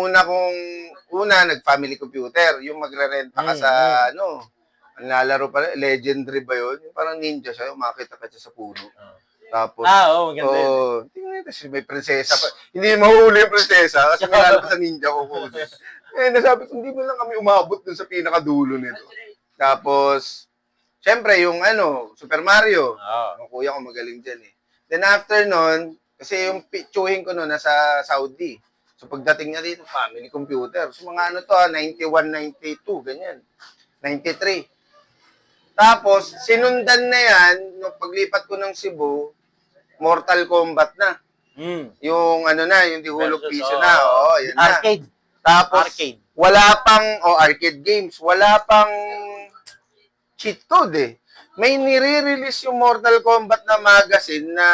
nag-family computer, yung magre-renta ka sa, ang lalaro pa, legendary ba yun? Yung parang ninja siya, umakita ka siya sa puno. Tapos, maganda yun. Tingnan kasi may prinsesa pa. Hindi mahuli yung prinsesa kasi nilalabas sa ninja ko. Nasabi ko, hindi mo lang kami umabot dun sa pinakadulo nito. Tapos, syempre, yung Super Mario. Yung kuya ko magaling dyan eh. Then after nun, kasi yung pitchuhin ko nun nasa Saudi. So pagdating niya dito, family computer. So mga 91, 92, ganyan. 93. Tapos, sinundan na yan, nung paglipat ko ng Cebu, Mortal Kombat na. Yung yung dihulog piso na. Yan na. Arcade. Tapos, Arcade. wala pang, arcade games, wala pang cheat code eh. May nire-release yung Mortal Kombat na magazine na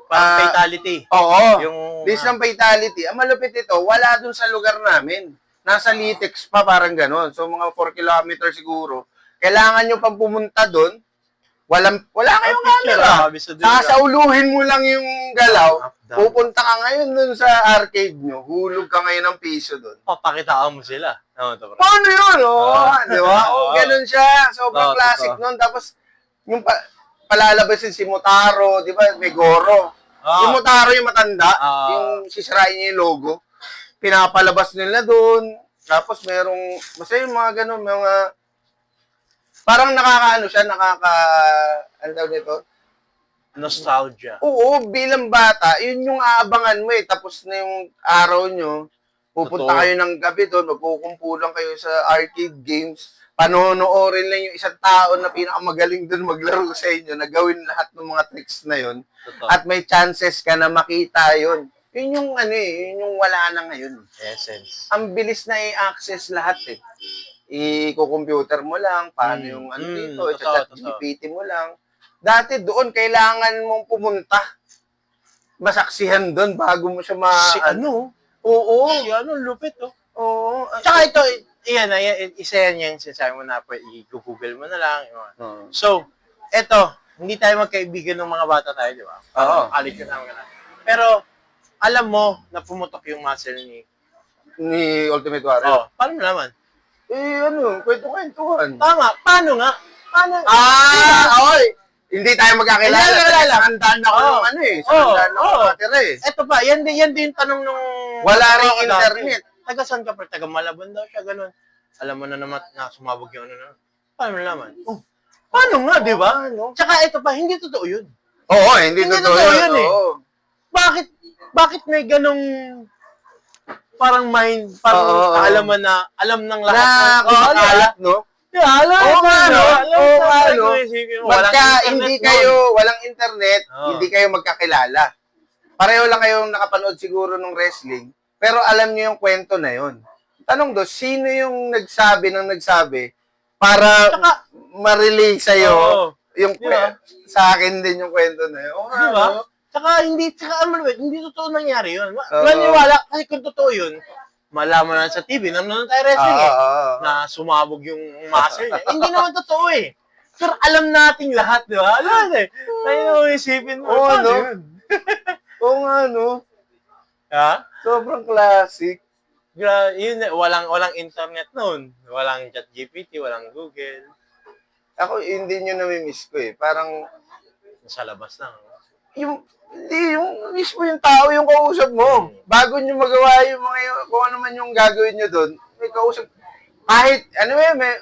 Fatality. Oo. Yung list ng fatality. Ang malupit ito, wala dun sa lugar namin. Nasa Litex pa, parang ganon. So, mga 4 kilometers siguro. Kailangan nyo pang pumunta dun. Wala kayong camera. Sasauluhin mo lang yung galaw. Pupunta ka ngayon dun sa arcade nyo. Hulog ka ngayon ng piso dun. Pakitaan mo sila. Paano yun? Di ba? Ganon siya. Sobrang classic nun. Tapos, yung palalabasin si Motaro, di ba? May Goro. Si Motaro yung matanda. Yung sisirain niya yung logo. Pinapalabas nila dun. Tapos, basta yung mga ganon, mga parang ano tawag nito? Nostalgia. Oo, bilang bata, yun yung aabangan mo eh. Tapos na yung araw nyo, pupunta kayo ng gabi doon, magkukumpulan kayo sa arcade games, panonoorin lang yung isang tao na pinakamagaling doon maglaro sa inyo, na gawin lahat ng mga tricks na yun. At may chances ka na makita yun. Yun yung yun yung wala na ngayon. Essence. Ang bilis na i-access lahat eh. I-computer mo lang, paano yung dito, GPT mo lang. Dati doon, kailangan mong pumunta. Masaksihan doon bago mo siya Oo. Lupit Oo. Tsaka ito, isa yan yung sinasabi mo na i-google mo na lang. So, eto, hindi tayo magkaibigan ng mga bata tayo, di ba? Oo. College ka naman. Pero, alam mo na pumutok yung muscle ni Ultimate Warrior. Paano mo naman? Kwento-kwentuhan. Tama. Paano nga? Hindi tayo magkakilala. Sakandaan ako ng Sakandaan ako matira eh. Eto pa, yan din yung tanong nung... Wala rin internet. Taga saan ka pa? Taga Malabon daw siya, ganun. Alam mo na naman na sumabog yung Paano mo naman? Paano nga, di ba? Tsaka ito pa, hindi totoo yun. Oo, hindi totoo yun eh. Bakit may ganong parang kaalaman na alam ng lahat. Na kumakalat, no? Walang internet, hindi kayo magkakilala. Pareho lang kayong nakapanood siguro ng wrestling, pero alam niyo yung kwento na yun. Tanong do, sino yung nagsabi para ma-relay sa'yo yung sa akin din yung kwento na yun. Diba? Hindi totoo nangyari yun. Maniwala, kasi kung totoo yun, malaman na sa TV, nanonood tayo wrestling na sumabog yung muscle niya. Hindi naman totoo eh. Pero alam nating lahat, di ba? Alam natin. Tayo na isipin mo. Yun? Oo nga, no? Sobrang classic. Walang internet noon. Walang ChatGPT, walang Google. Ako, hindi nyo nami-miss ko eh. Parang, nasa labas lang. Yung mismo yung tao yung kausap mo. Bago nyo magawa yung kung ano man yung gagawin nyo doon, may kausap. Kahit, may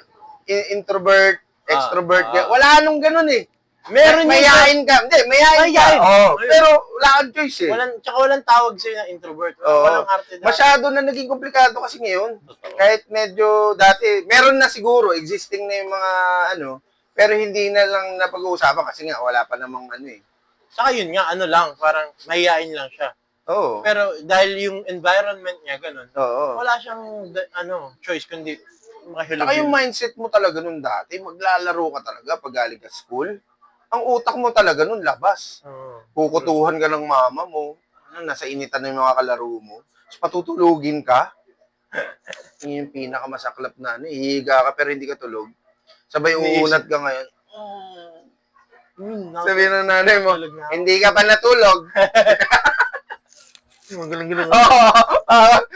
introvert, extrovert, wala nung ganun eh. Meron mayayain ka. Hindi, mayayain ka. Pero wala kang choice eh. Tsaka walang tawag sa'yo na introvert. Walang arte na. Masyado na naging komplikado kasi ngayon. Kahit medyo dati, meron na siguro, existing na yung mga pero hindi na lang napag-uusapan kasi nga wala pa namang Saka yun nga, lang, parang mahihain lang siya. Oo. Pero dahil yung environment niya, ganun, Oo. wala siyang, choice, kundi makahulog Saka yung yun. mindset mo talaga nun dati, maglalaro ka talaga pag galing ka school. Ang utak mo talaga nun, labas. Oo. Kukutuhan ka ng mama mo. Nasa initan na yung mga kalaro mo. Tapos patutulugin ka. Yun yung pinakamasaklap na hihiga ka pero hindi ka tulog. Sabay uunat ka ngayon. Sabi ng nanay mo, Tulog na ako. hindi ka pa natulog. Magaling-galing. Oo,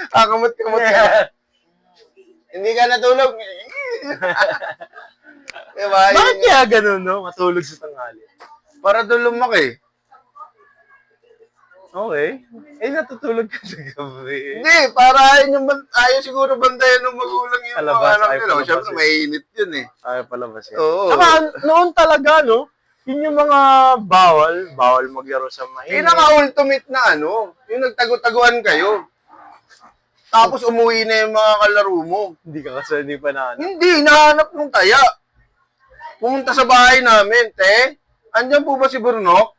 kakamot-kamot ka. Hindi ka natulog. Diba? Bakit kaya ganun, no? Matulog sa tanghali. Para doon lumaki. Okay. Natutulog ka sa gabi. Hindi, para ayaw siguro bantayan ng magulang yung Palabas, mga anak ay, nila. palabas Siyempre, eh. mainit yun eh. Ay, palabas yan. Oo. Saka, noon talaga, no? Yun yung mga bawal maglaro sa mainit. Pinaka-ultimate na yung nagtago-taguan kayo. Tapos umuwi na yung mga kalaro mo. Hindi ka kasali pa na. Hindi, nahanap nung taya. Pumunta sa bahay namin, te. Andyan po ba si Burnok?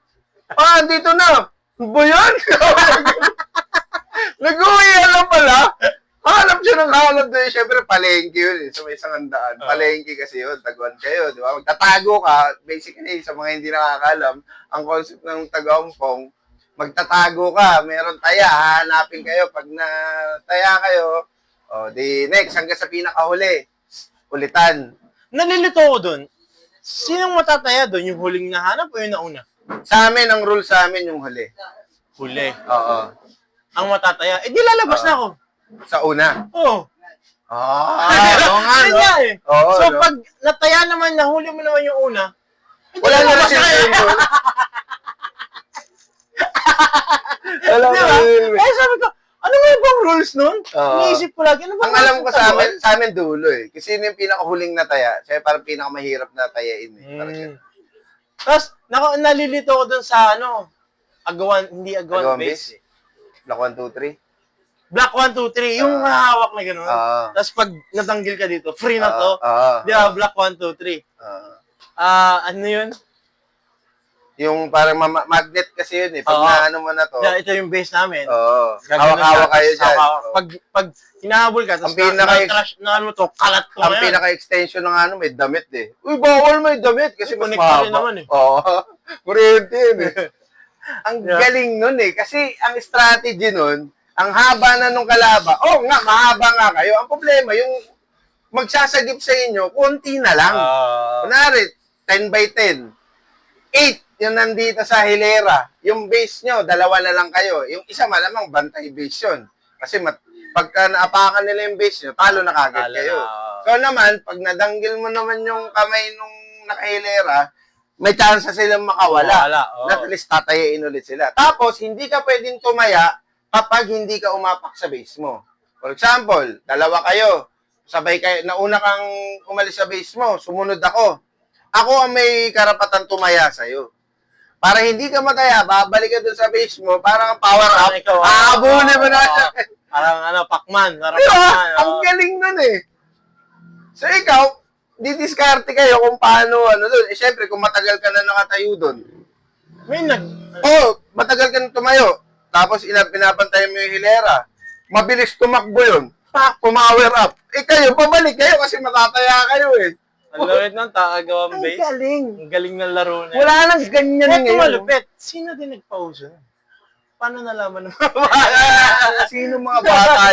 Andito na. Ano ba yan? Nag-uwi lang pala. Hanap siya ng hanap doon. Siyempre, palengke yun eh. Sa may isang handaan. Palengke kasi yun. Taguan kayo, di ba? Magtatago ka. Basically, sa mga hindi nakakalam, ang concept ng tagampong, magtatago ka. Meron taya. Hahanapin kayo. Pag nataya kayo, di next, hanggang sa pinakahuli. Ulitan. Nalilito ko dun. Sinong matataya dun? Yung huling nahanap o yung nauna? Sa amin, ang rule sa amin yung huli. Huli. Oo. Ang matataya. Di lalabas na ako. Sa una. Oo. Oo nga, Yun no? nga eh. Oo, So, no? pag nataya naman, nahuli mo naman yung una, Wala na lalabas kasi na yung kayo. rule. Wala Di na ba? yun. Eh, sabi ko, ano nga ibang rules nun? Oo. Iniisip ko lagi, ano ba? Ang alam ko sa amin dulo eh. Kasi yun yung pinakahuling na taya. Siya parang pinakamahirap na tayain eh. Parang ganun. Tapos, nalilito ko dun sa hindi agawan Agawan base. base? Block 1, 2, 3? Black 1, 2, 3, yung hawak na gano'n. Oo. Tapos pag natanggil ka dito, free na to. Oo. Di ba, Black 1, 2, 3. Oo. Ano yun? Yung parang magnet kasi yun eh. Pag Oo. naano mo na to. Ito yung base namin. Oo. Gaganon Hawak-hawak ka, kayo tapos dyan. hawak. Oo. Pag hinahabol ka, tapos Ang pinaka- na-trash na kalat ko Ang na yan. pinaka-extension ng may damit eh. Uy, bawal may damit kasi mas Connect pa rin mahaba. naman eh. Oo. Kuryente yun eh. Ang Yeah. galing nun eh. Kasi ang strategy nun, ang haba na nung kalaba. Nga, mahaba nga kayo. Ang problema, yung magsasagip sa inyo, konti na lang. Kunwari, 10 by 10. 8, yung nandito sa hilera. Yung base nyo, dalawa na lang kayo. Yung isa malamang bantay base yun. Kasi pagka naapakan nila yung base nyo, talo na kagad Talo kayo. na. So naman, pag nadanggil mo naman yung kamay nung nakahilera, may chance silang makawala. Oo. At least tatayain ulit sila. Tapos, hindi ka pwedeng tumaya kapag hindi ka umapak sa base mo. For example, dalawa kayo. Sabay kayo, nauna kang umalis sa base mo, sumunod ako. Ako ang may karapatan tumaya sa'yo. Para hindi ka mataya, babalik ka dun sa base mo, parang power up, Ikaw, aabulin mo na siya. Parang Pacman. Parang Diba? Pacman. Ang galing nun eh. So ikaw, didiskarte kayo kung paano, dun. Syempre, kung matagal ka na nakatayo dun. May Matagal ka na tumayo. Tapos, pinapantayan mo yung hilera. Mabilis tumakbo yun. Pumower up. Kayo, pabalik kayo kasi matataya kayo eh. Ang lawit ng taagawang Ang base. galing. Ang galing ng laro na Wala nang ganyan Ito ngayon. malupit. Sino din nagpauso? Paano nalaman ng Sinong mga bata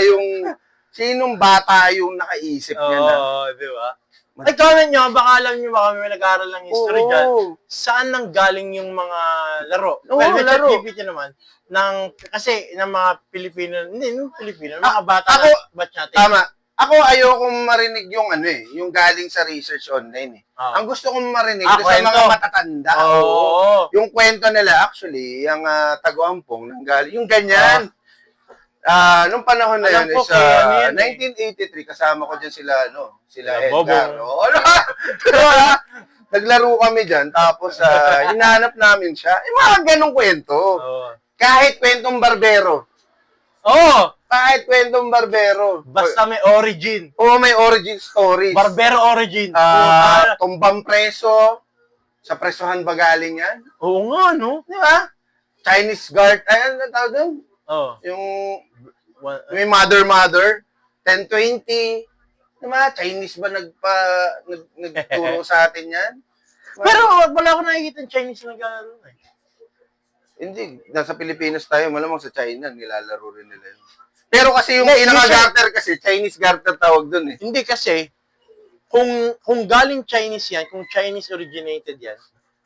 sinong bata yung nakaisip niya na? di ba? Ay, comment nyo, baka alam nyo, baka may nag-aaral ng history dyan. Oo. Saan nang galing yung mga laro? Oo, Well, with laro. ChatGPT naman, kasi ng mga Pilipino, ng mga bata batch natin. Tama. Ako ayokong marinig yung yung galing sa research online eh. Ah. Ang gusto kong marinig doon sa kwento. mga matatanda. Oo. Yung kwento nila actually, yung taguampong nang galing, yung ganyan. Nung panahon na Alam yun ko, is kaya yan eh. 1983 kasama ko diyan sila Sila Edgar. Bobong. Oo. Naglaro kami diyan tapos hinahanap namin siya. Mga ganong kwento. Oo. Kahit kwentong barbero. Oo. Kahit kwentong barbero. Basta may origin. May origin stories. Barbero origin. Tumbang preso. Sa presohan ba galing yan? Oo nga, no? Di ba? Chinese guard. Ayan, ang tawag doon. Oh. Yung One, may mother, 1020. Diba? Chinese ba nagturo sa atin yan? pero wala akong nakikita ng Chinese na naglalaro eh. Hindi. Nasa Pilipinas tayo, malamang sa China, nilalaro rin nila yun. Pero kasi yung Hindi, pinaka-garter kasi, Chinese garter tawag dun eh. Hindi kasi, kung galing Chinese yan, kung Chinese originated yan,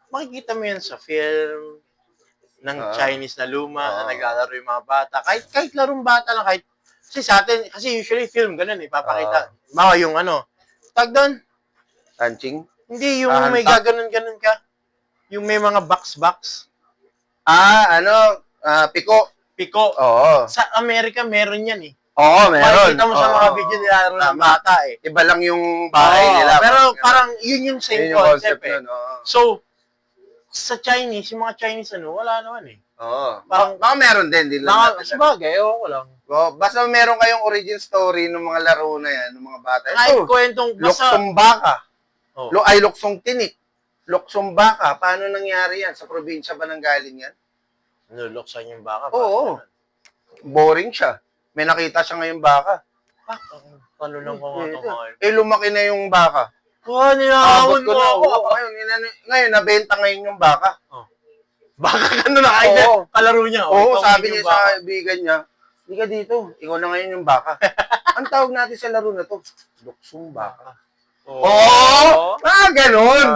makikita mo yan sa film ng Chinese na luma na naglalaro yung mga bata. Kahit larong bata lang, kasi sa atin, kasi usually film, ganun eh, papakita. Bawa yung tag doon, Tanching? hindi yung may gaganon-ganon ka. Yung may mga box-box. Piko. Piko. Oo. Sa Amerika, meron yan eh. Oo, meron. Makikita mo sa mga video nilalaro ng bata eh. Iba lang yung bahay nila. Pero parang yun yung same Yun yung concept eh. nun, oo. So, sa Chinese, yung mga Chinese wala naman eh. Oo. Parang- Baka meron din. Di lang natin alam. Sabagay, ko lang. Basta meron kayong origin story ng mga laro na yan, ng mga bata. Kahit Ito, kwentong, luksong baka. Oh. Luksong tinik. Luksong baka. Paano nangyari yan? Sa probinsya ba nang galing yan? Nuluksan yung baka. Oo. Boring siya. May nakita siya ngayong baka. Tanunong ko nga ito ngayon. Lumaki na yung baka. Nilahamon mo ako. Ngayon, nabenta ngayon yung baka. Baka ka na nakakita. Oo. Kalaro niya. Oo, ikaw sabi yung niya baka. sa kaibigan niya, hindi ka dito, ikaw na ngayon yung baka. Ang tawag natin sa laro na to, luksong baka. Oo! Ganun!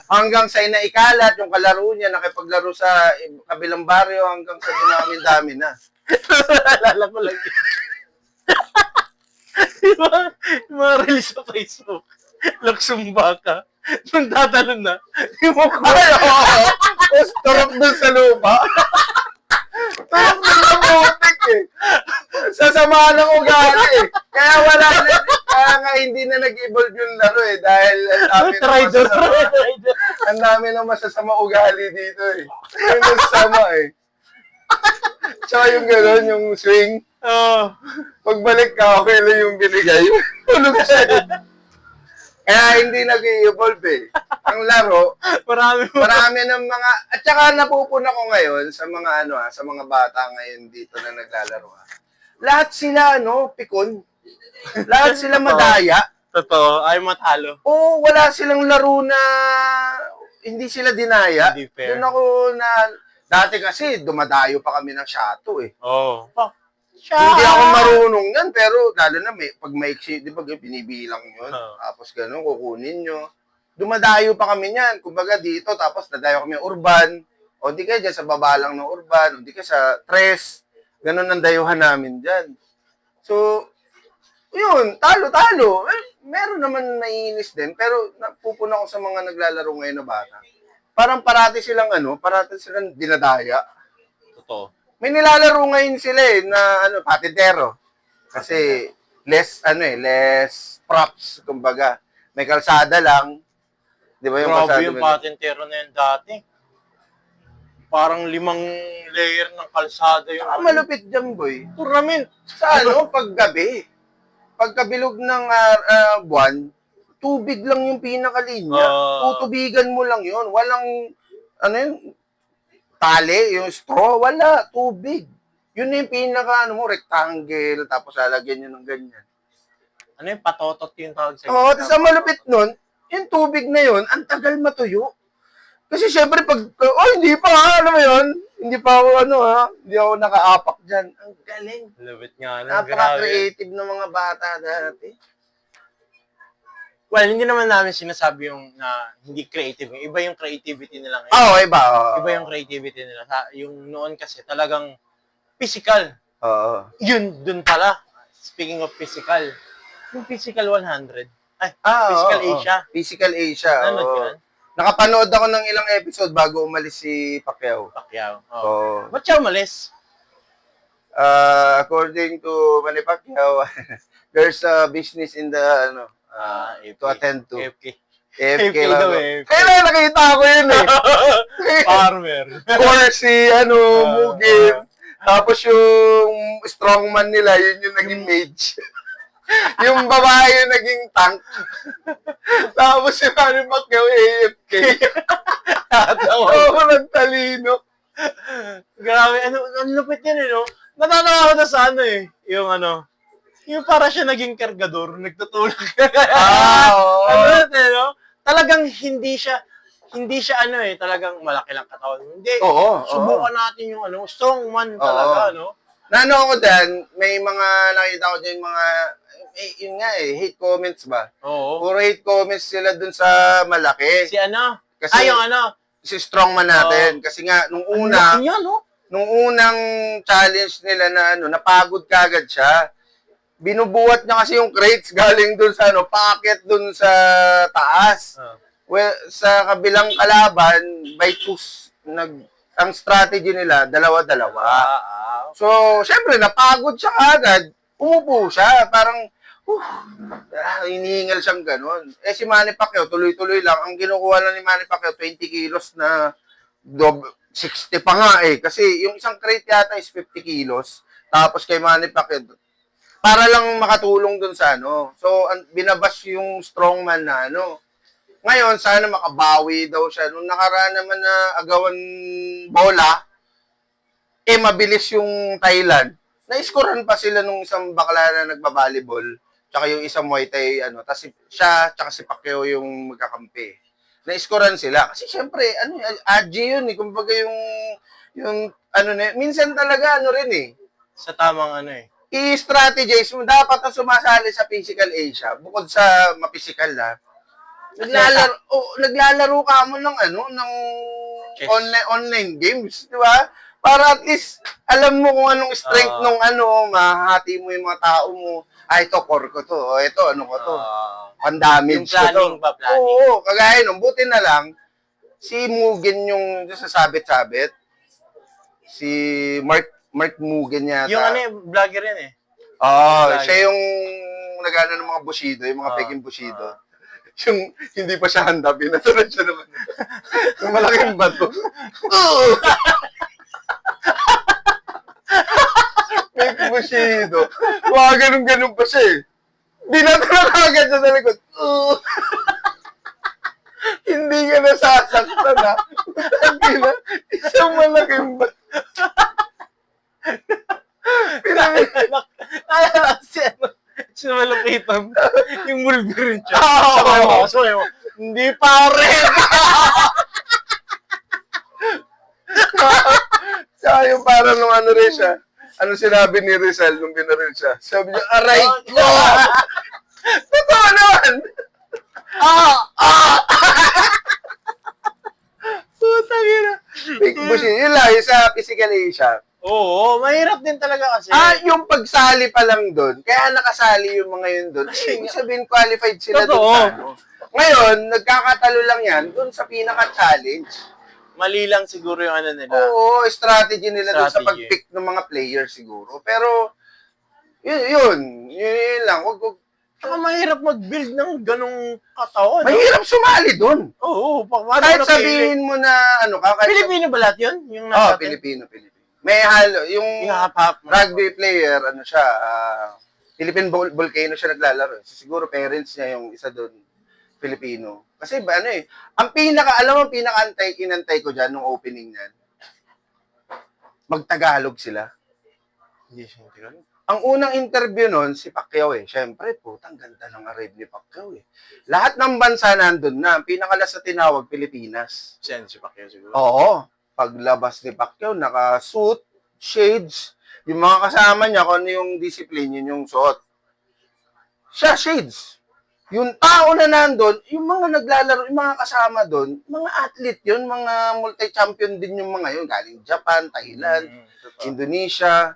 Hanggang sa inaikalat, yung kalaro niya, nakipaglaro sa kabilang baryo, hanggang sa dinami-dami na. Naalala ko lang yun. yung mga release sa Facebook. Luksong baka. Nung tatalon na, yung mukha. Ay, oo! Tapos turok dun sa lupa. Turok dun sa putik eh. Sasama ng ugali eh. Kaya nga hindi na nag-evolve yung laro eh. Dahil ang dami ng masasama ugali dito eh. Yung masasama eh. Tsaka yung gano'n, yung swing. Pagbalik ka, okay lang yung binigay. Tulog siya eh. Kaya hindi nag-evolve eh. Ang laro, marami ng mga, at saka napupuna ko ngayon sa mga sa mga bata ngayon dito na naglalaro. Lahat sila pikon. Lahat sila madaya. Totoo, ay matalo. Oo, wala silang laro na hindi sila dinaya. Hindi fair. Doon ako dati kasi dumadayo pa kami ng shato eh. Oo. Hindi ako marunong yan, pero lalo na pag maiksi, di ba, binibilang yun. Tapos gano'n, kukunin nyo. Dumadayo pa kami niyan. Kumbaga dito, tapos nadayo kami urban. O di kaya dyan sa baba lang ng urban. O di kaya sa tres. Gano'n ang dayuhan namin dyan. So, yun, talo-talo. Meron naman naiinis din, pero napupuna ko sa mga naglalaro ngayon na bata. Parang parati silang dinadaya. Totoo. May nilalaro ngayon sila na patintero. Kasi less props, kumbaga. May kalsada lang. 'Di ba yung Grabe kalsada? yung patintero na yun dati. Parang 5 layer ng kalsada yung Malupit dyan, boy. tournament. Sa paggabi. Pagkabilog ng buwan, tubig lang yung pinakalinya. Tutubigan mo lang yun. Walang, tali, yung straw, wala, tubig. Yun na yung pinaka, rectangle, tapos lalagyan nyo ng ganyan. Ano yung patotot yung tawag sa Oo, tapos ang malupit nun, yung tubig na yun, ang tagal matuyo. Kasi syempre pag, hindi pa ha, mo yun? Hindi pa ako hindi ako nakaapak dyan. Ang galing. Lupit nga. Napaka-creative ng mga bata dati. Well, hindi naman namin sinasabi yung hindi creative. Iba yung creativity nila ngayon. Oo, iba. Iba yung creativity nila. Yung noon kasi talagang physical. Oo. Yun, dun pala. Speaking of physical, yung Physical 100. Physical Asia. Physical Asia. Nanood ka na? Nakapanood ako ng ilang episode bago umalis si Pacquiao. Ba't siya umalis? According to Manny Pacquiao, there's a business in the, to attend to. AFK lang. Kaya nakita ko yun eh. Farmer. Or si, Mugim. Tapos yung strongman nila, yun yung naging mage. Yung babae yung naging tank. Tapos yung Manny Pacquiao, AFK. Oo, nagtalino. Grabe, ano lupit yan, Natatawa ko na sa ano eh. Yung ano, yung para siya naging kargador, nagtutulog. Oo. Ano yun, eh, no? Talagang hindi siya ano eh, talagang malaki lang katawan. Hindi, Oo, subukan natin yung ano, strong man talaga, no? Nano ako dyan, may mga nakita ko dyan mga, yun nga eh, hate comments ba? Oo. Puro hate comments sila dun sa malaki. Si ano? Kasi- yung ano? Si strongman natin. Kasi nga, nung una, Ano yan, no? nung unang challenge nila na ano, napagod kagad siya. Binubuhat niya kasi yung crates galing dun sa ano, paakyat dun sa taas. Well, sa kabilang kalaban, by twos, ang strategy nila, dalawa-dalawa. So, syempre, napagod siya agad. Umupo siya. Parang, hinihingal siyang ganun. Eh, si Manny Pacquiao, tuloy-tuloy lang. Ang kinukuha lang ni Manny Pacquiao, 20 kilos na 60 pa nga eh. Kasi yung isang crate yata is 50 kilos. Tapos kay Manny Pacquiao, para lang makatulong dun sa ano. So, binabash yung strongman na ano. Ngayon, sana makabawi daw siya. Nung nakaraan naman na agawan bola, eh mabilis yung Thailand. Na-scorean pa sila nung isang bakla na nagbabalibol, tsaka yung isang Muay Thai, ano, tas siya, tsaka si Pacquiao yung magkakampi. Na-scorean sila. Kasi syempre, ano, adji yun eh. Kumbaga yung, ano na, minsan talaga, ano rin eh, Sa tamang ano eh. i-strategize mo, dapat na sumasali sa Physical Asia, bukod sa mapisikal na, naglalaro ka mo ng ano, ng Chess. online games, di ba? Para at least alam mo kung anong strength nung ano, mahati mo yung mga tao mo. Ito core ko to, o ito ano ko to. Pandamage Yung ko to. planning ba, planning? Oo, kagaya nung buti na lang si Mugen yung sa sabit-sabit. Si Mark Mugen yata. Yung ano eh, vlogger yan eh. Siya yung nagano ng mga Bushido, yung mga Peking Bushido. Yung hindi pa siya handa, binaturan siya naman. Yung malaking bato. Peking Bushido. Mga ganun-ganun pa siya eh. Binaturan agad sa likod. Hindi ka nasasaktan ha. Isang malaking bato. Si malapitan. Yung Wolverine siya. Oo. Sabay mo. Hindi pare! Saka yung parang nung ano rin siya. Ano sinabi ni Rizal nung binaril siya? Sabi niya, aray ko! Totoo naman! Putang ina. Big Bushido. Yun lang, yung sa Physical Asia. Oo, mahirap din talaga kasi. Yung pagsali pa lang doon, kaya nakasali yung mga yun doon. Kasi ibig sabihin qualified sila Totoo. doon sa ano. Ngayon, nagkakatalo lang yan doon sa pinaka-challenge. Mali lang siguro yung ano nila. Oo, strategy nila doon sa Strategy. pag-pick ng mga players siguro. Pero, yun lang. Saka mahirap mag-build ng ganong katawan. Mahirap sumali doon. Oo, paano Kahit napili? sabihin mo na, ano ka, kahit Pilipino ba lahat yun? Yung Oh, nasa atin? Pilipino. May halo, yung Yung hap-hap. rugby player, ano siya, Philippine Volcano siya naglalaro. So, siguro parents niya yung isa doon, Filipino. Kasi ba, ano eh, alam mo, inantay ko dyan nung opening niyan, magtagalog sila. Hindi siya integral. Ang unang interview nun, si Pacquiao eh. Siyempre, putang ganda ng arrive ni Pacquiao eh. Lahat ng bansa nandun na. Ang pinakalas na tinawag, Pilipinas. Si Pacquiao siguro. Oo. Paglabas ni Pacquiao, naka-suit, shades. Yung mga kasama niya, kung ano yung discipline, yun yung suot. Siya, shades. Yung tao na nandun, yung mga naglalaro, yung mga kasama doon, mga athlete yun, mga multi-champion din yung mga yun. Galing Japan, Thailand, Indonesia,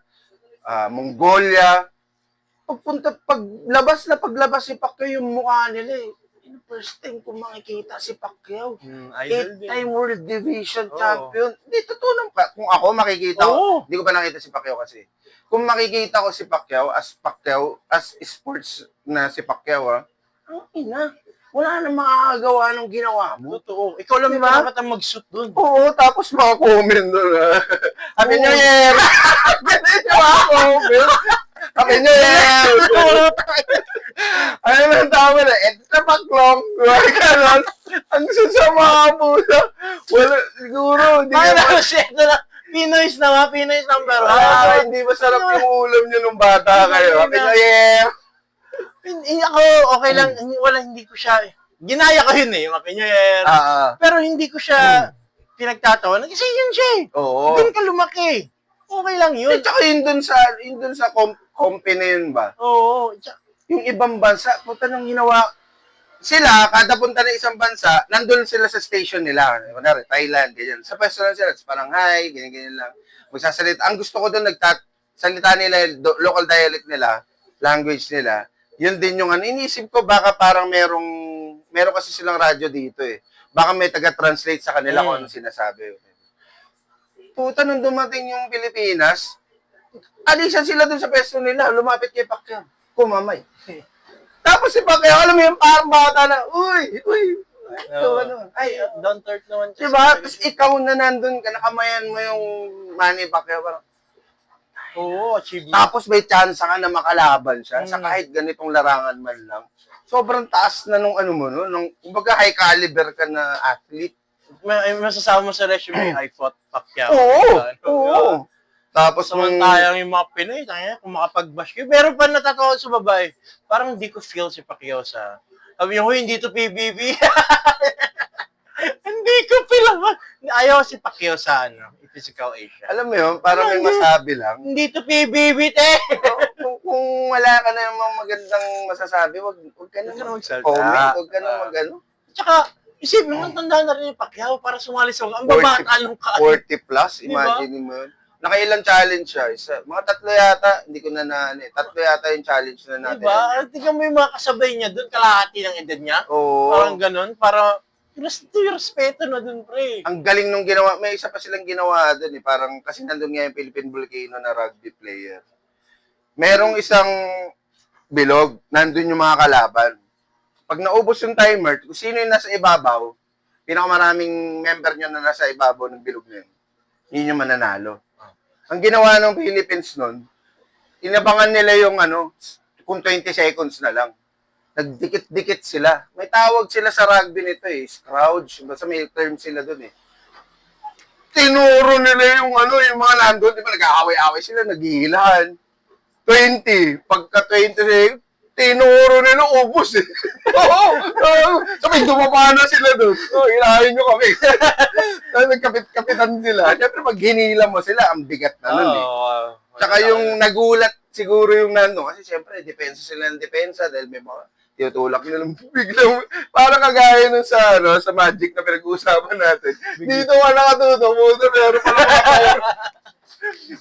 Mongolia. Paglabas si Pacquiao, yung mukha nila eh. Yung first time ko makikita si Pacquiao. Idol din. 8-time World Division Oo. Champion. Hindi, totoo naman. Kung ako makikita ko, hindi ko pa nakita si Pacquiao kasi. Kung makikita ko si Pacquiao, as sports na si Pacquiao, ang ina, wala na makakagawa ng ginawa mo. Totoo. Ikaw lang Diba? dapat ang mag-shoot dun. Oo, tapos mga comment doon. Happy New Year! Mga comment. Happy New Year! Ano nang tama na? Ito paklong. Ganon. Ang sasama po sa... Wala, siguro. Hindi Paano naman. siya? Ito lang. Pinoy's number one. Hindi masarap yung ulam niyo nung bata kayo. Hindi Happy na. New Year! Hindi ako, okay lang. Hindi ko siya, ginaya ko yun eh, yung Happy New Year. Pero hindi ko siya pinagtatawanan kasi yun siya eh. Oo. Doon ka lumaki. Okay lang yun. At saka yun dun sa company na yun ba? Oo. Yung ibang bansa, puta nang ginawa. Sila, kada punta ng isang bansa, nandun sila sa station nila. Kunwari, Thailand, ganyan. Sa pwesto lang sila, parang hi, ganyan lang. Magsasalita. Ang gusto ko doon, salita nila, local dialect nila, language nila. Yun din yung iniisip ko, baka parang meron kasi silang radyo dito eh. Baka may taga-translate sa kanila kung ano sinasabi. Puta, nung dumating yung Pilipinas, alisan sila dun sa pwesto nila, lumapit kay Pacquiao. Kumamay. Tapos si Pacquiao, alam mo yung parang bata na, uy, ano, ay, down to earth naman siya. diba? Tapos ikaw na nandun ka, nakamayan mo yung Manny Pacquiao, parang, Oo, achievement. tapos may chance ka na makalaban siya sa kahit ganitong larangan man lang. Sobrang taas na nung ano mo, no? Nung, kumbaga high caliber ka na athlete. Masasama mo sa resume, I fought Pacquiao. Oo. Tapos Samantayang yung mga Pinoy, kung makapag-bash kayo. Pero pa natatawa sa babae, parang hindi ko feel si Pacquiao sa... Sabi niya, huy, hindi to PBB. Hindi ko feel. Ayaw si Pacquiao sa Physical Asia. alam mo yun, parang may masabi lang. Hindi to PBB, te! Kung wala ka na yung mga magandang masasabi, wag ka na comment, wag ka na mag-ano. Tsaka, isipin mo, tanda na rin yung Pacquiao para sumali sa ang babata nung 40 plus, imagine mo yun. Nakailang challenge siya. Mga 3 yata, hindi ko na 3 yata yung challenge na natin. Diba? Tingnan mo yung mga kasabay niya doon, kalahati ng edad niya. Oo. Parang ganun, para respeto na doon, pre. Ang galing nung ginawa. May isa pa silang ginawa doon eh. Parang, kasi nandun nga yung Philippine Volcano na rugby player. Merong isang bilog, nandun yung mga kalaban. Pag naubos yung timer, kung sino yung nasa ibabaw, pinakamaraming member nyo na nasa ibabaw ng bilog na yun, yun yung mananalo. Ang ginawa ng Philippines nun, inabangan nila yung kung 20 seconds na lang. Nagdikit-dikit sila. May tawag sila sa rugby nito eh, scrouge. Basta may term sila dun eh. Tinuro nila yung yung mga nandun, di ba nag-aaway-aaway sila, naghihilahan. 20. Pagka 20 seconds, tinuro nila, ubos eh. Sabi, dumapa na sila dun. Hilahin nyo kami. Nagkapit-kapitan sila. Siyempre, pag hinila mo sila, ang bigat na nun eh. Tsaka yung nagulat siguro yung kasi siyempre, depensa sila ng depensa dahil may mga tinutulak nila biglang, parang kagaya nun sa Magic na pinag-uusapan natin. Dito ka nakatuto, puto, meron pala mga toro.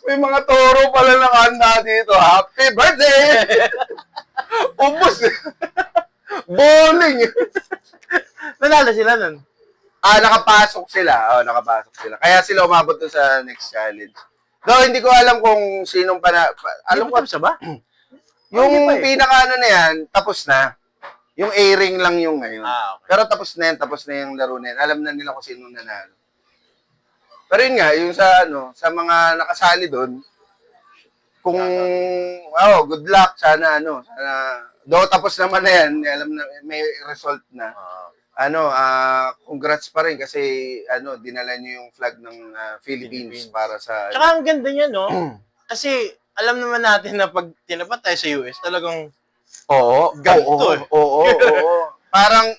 May mga toro pala nakahanda dito. Happy birthday! Ubus eh. Bowling. Nanalo sila nun. Nakapasok sila. Nakapasok sila. Kaya sila umabot dun sa next challenge. No, hindi ko alam kung sinong alam ko sa ba? yung pinaka na yan, tapos na. Yung airing lang yung ngayon. Okay. Pero tapos na yung laro na yan. Alam na nila kung sinong nanalo. Pero yun nga, yung sa mga nakasali doon, kung, good luck, sana, tapos naman na yan, alam na, may result na. Congrats pa rin kasi, dinala niyo yung flag ng Philippines para sa... Tsaka ang ganda niya, no? Kasi, alam naman natin na pag tinapat tayo sa US, talagang ganito. Oo. Parang,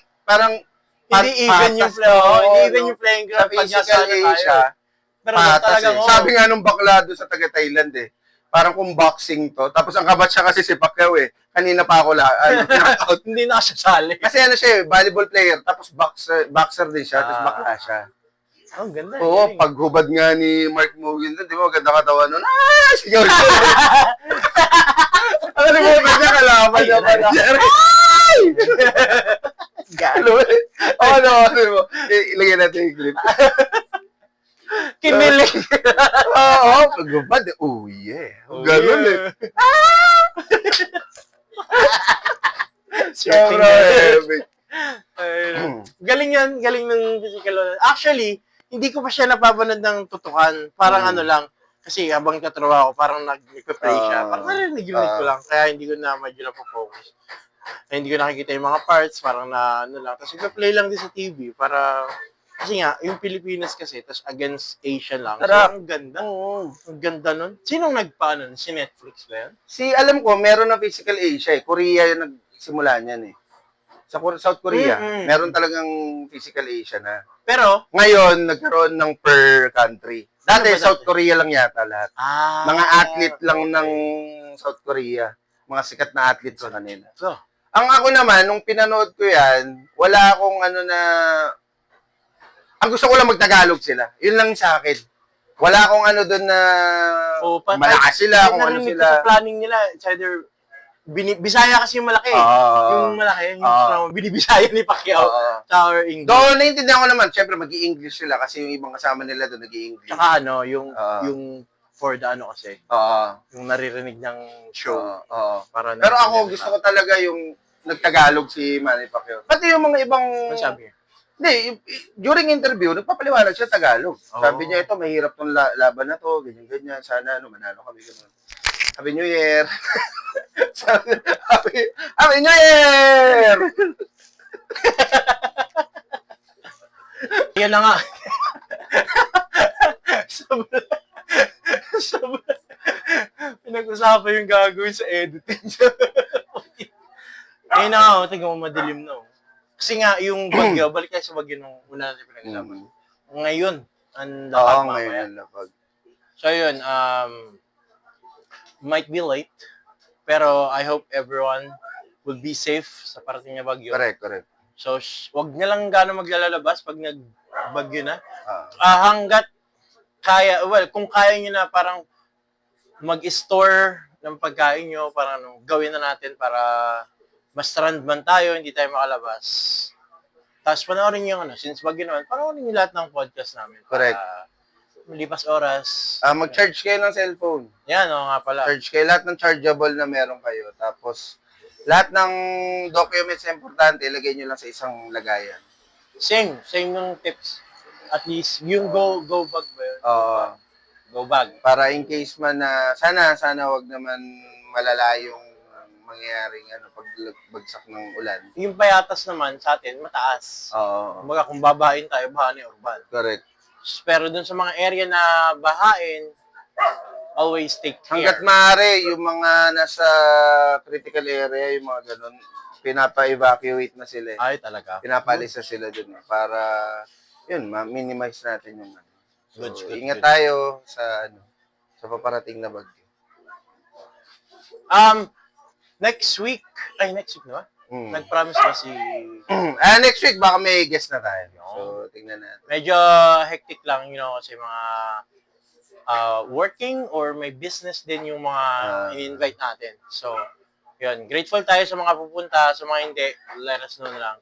hindi even yung playing ground pag nasa tayo. Pero talagang, sabi nga nung bakla doon sa taga-Thailand eh, parang kung boxing to, tapos ang kabat siya kasi si Pacquiao eh, kanina pa ako knockout. Hindi na siya sali. Kasi siya eh, volleyball player, tapos boxer din siya, tapos bakla siya. Oh, ganda. Oo, paghubad nga ni Mark Mugen doon, di ba, maganda katawan nun. Sigaw siya. Alam mo, niya kalaban niya pala. Ay! Galo eh. Ano, ilagay natin yung clip. Kinilig. Oo, paghubad. Oh, yeah. Ganun eh. Sobrang galing yan, galing ng physical. Actually, hindi ko pa siya napapanood ng tutukan. Parang lang, kasi habang katrabaho ko, parang nag-play siya. Parang narinig ko lang, kaya hindi ko na medyo na-focus. Kaya hindi ko nakikita yung mga parts, parang lang. Tapos nag-play lang din sa TV para Kasi nga, yung Pilipinas kasi, tas against Asia lang. Sarap. So, ang ganda. Oo. Ang ganda nun. Sinong nagpaano? Si Netflix ba yan? Alam ko, meron na Physical Asia eh. Korea yung nagsimula niyan eh. Sa South Korea, meron talagang Physical Asia na. Pero, Ngayon, nagkaroon ng per country. Dati, Ano ba South dati? Korea lang yata lahat. Mga athlete lang ng South Korea. Mga sikat na athlete sa kanila. So, Ang ako naman, nung pinanood ko yan, wala akong ano na... Ang gusto ko lang magtagalog sila. Yun lang sa akin. Wala akong ano doon na malakas sila, kung ano sila. Sa planning nila, it's either Bisaya kasi yung malaki. Yung malaki, yung binibisaya ni Pacquiao. Or English. Doon, naiintindihan ko naman, syempre mag-i-English sila kasi yung ibang kasama nila doon nag-i-English. Tsaka ano, yung for the ano kasi, yung naririnig ng show. Para Pero ako, gusto ko talaga yung nagtagalog si Manny Pacquiao. Pati yung mga ibang... Ano sabi niya? Hindi, during interview, nagpapaliwanag siya Tagalog. Sabi niya, ito, mahirap tong laban na to, ganyan-ganyan, sana, ano, manalo kami, gano'n. Happy New Year! Happy New Year! Yan na nga. Pinag-usapan yung gagawin sa editing. Ayun na nga, tingnan mo madilim na. Kasi nga, yung bagyo, balik tayo sa bagyo nung una natin pinag-usapan. Ngayon, ang lapag mamaya. Ngayon ang lapag. So yun, might be late, pero I hope everyone will be safe sa parating na bagyo. Correct. So, wag na lang gano'ng maglalabas pag nagbagyo na. Hanggat kaya, kung kaya nyo na parang mag-store ng pagkain nyo, parang gawin na natin para ma-strand man tayo, hindi tayo makalabas. Tapos panoorin yung since bagyo naman, panoorin yung lahat ng podcast namin. Correct. Malipas oras. Mag-charge kayo ng cellphone. Yan, nga pala. Charge kayo lahat ng chargeable na meron kayo. Tapos, lahat ng documents na importante, ilagay nyo lang sa isang lagayan. Same ng tips. At least, yung go bag ba yun? Go bag. Para in case man na, sana wag naman malala yung mangyayaring pagbagsak ng ulan. Yung payatas naman sa atin, mataas. Kumbaga, kung babahin tayo, baha ni Urban. Correct. Pero dun sa mga area na bahain, always take care. Hanggat maaari, yung mga nasa critical area, yung mga ganun, pinapa-evacuate na sila. Ay, talaga? Pinapalisa sila dun para, yun, ma-minimize natin yung Good. Ingat tayo sa paparating na bagyo. Next week na ba? Nag-promise ba si... Next week, baka may guest na tayo. So, tingnan natin. Medyo hectic lang, kasi mga working or may business din yung mga in-invite natin. So, yun. Grateful tayo sa mga pupunta, sa mga hindi, let us know na lang.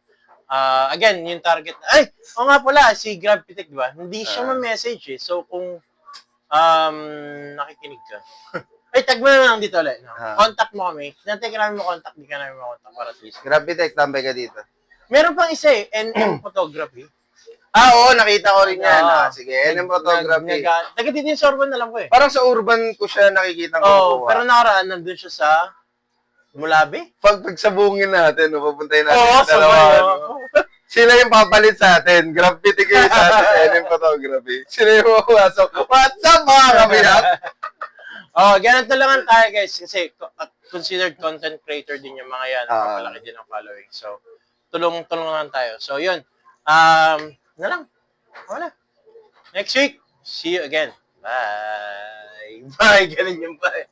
Again, yung target, nga pala, si GrabPitik, di ba? Hindi siya ma-message eh. So, kung nakikinig ka, tag mo na lang dito ulit. No? Contact mo kami. Nantay ka namin mo-contact, di ka namin mo-contact para at least. GrabPitik, tambay ka dito. Meron pang isa eh, NM Photography. Oo, nakita ko rin yan. Sige, NM Photography. Taga dito yung sa Urban na lang ko eh. Parang sa Urban ko siya nakikita ko. Pero nakaraan, nandun siya sa Mulabi. Pagsabungin natin, pupuntahin natin. Oo, sabay. Sila yung papalit sa atin. GrabPitik kayo sa atin sa NM Photography. Sila yung mapapasok. What's up, mga kabiyak? Ganito lang tayo guys. Kasi considered content creator din yung mga yan. Papalaki din ang following. So, tulong lang tayo. So, yun. Na lang. Wala. Next week, see you again. Bye. Bye. Ganun yung bye.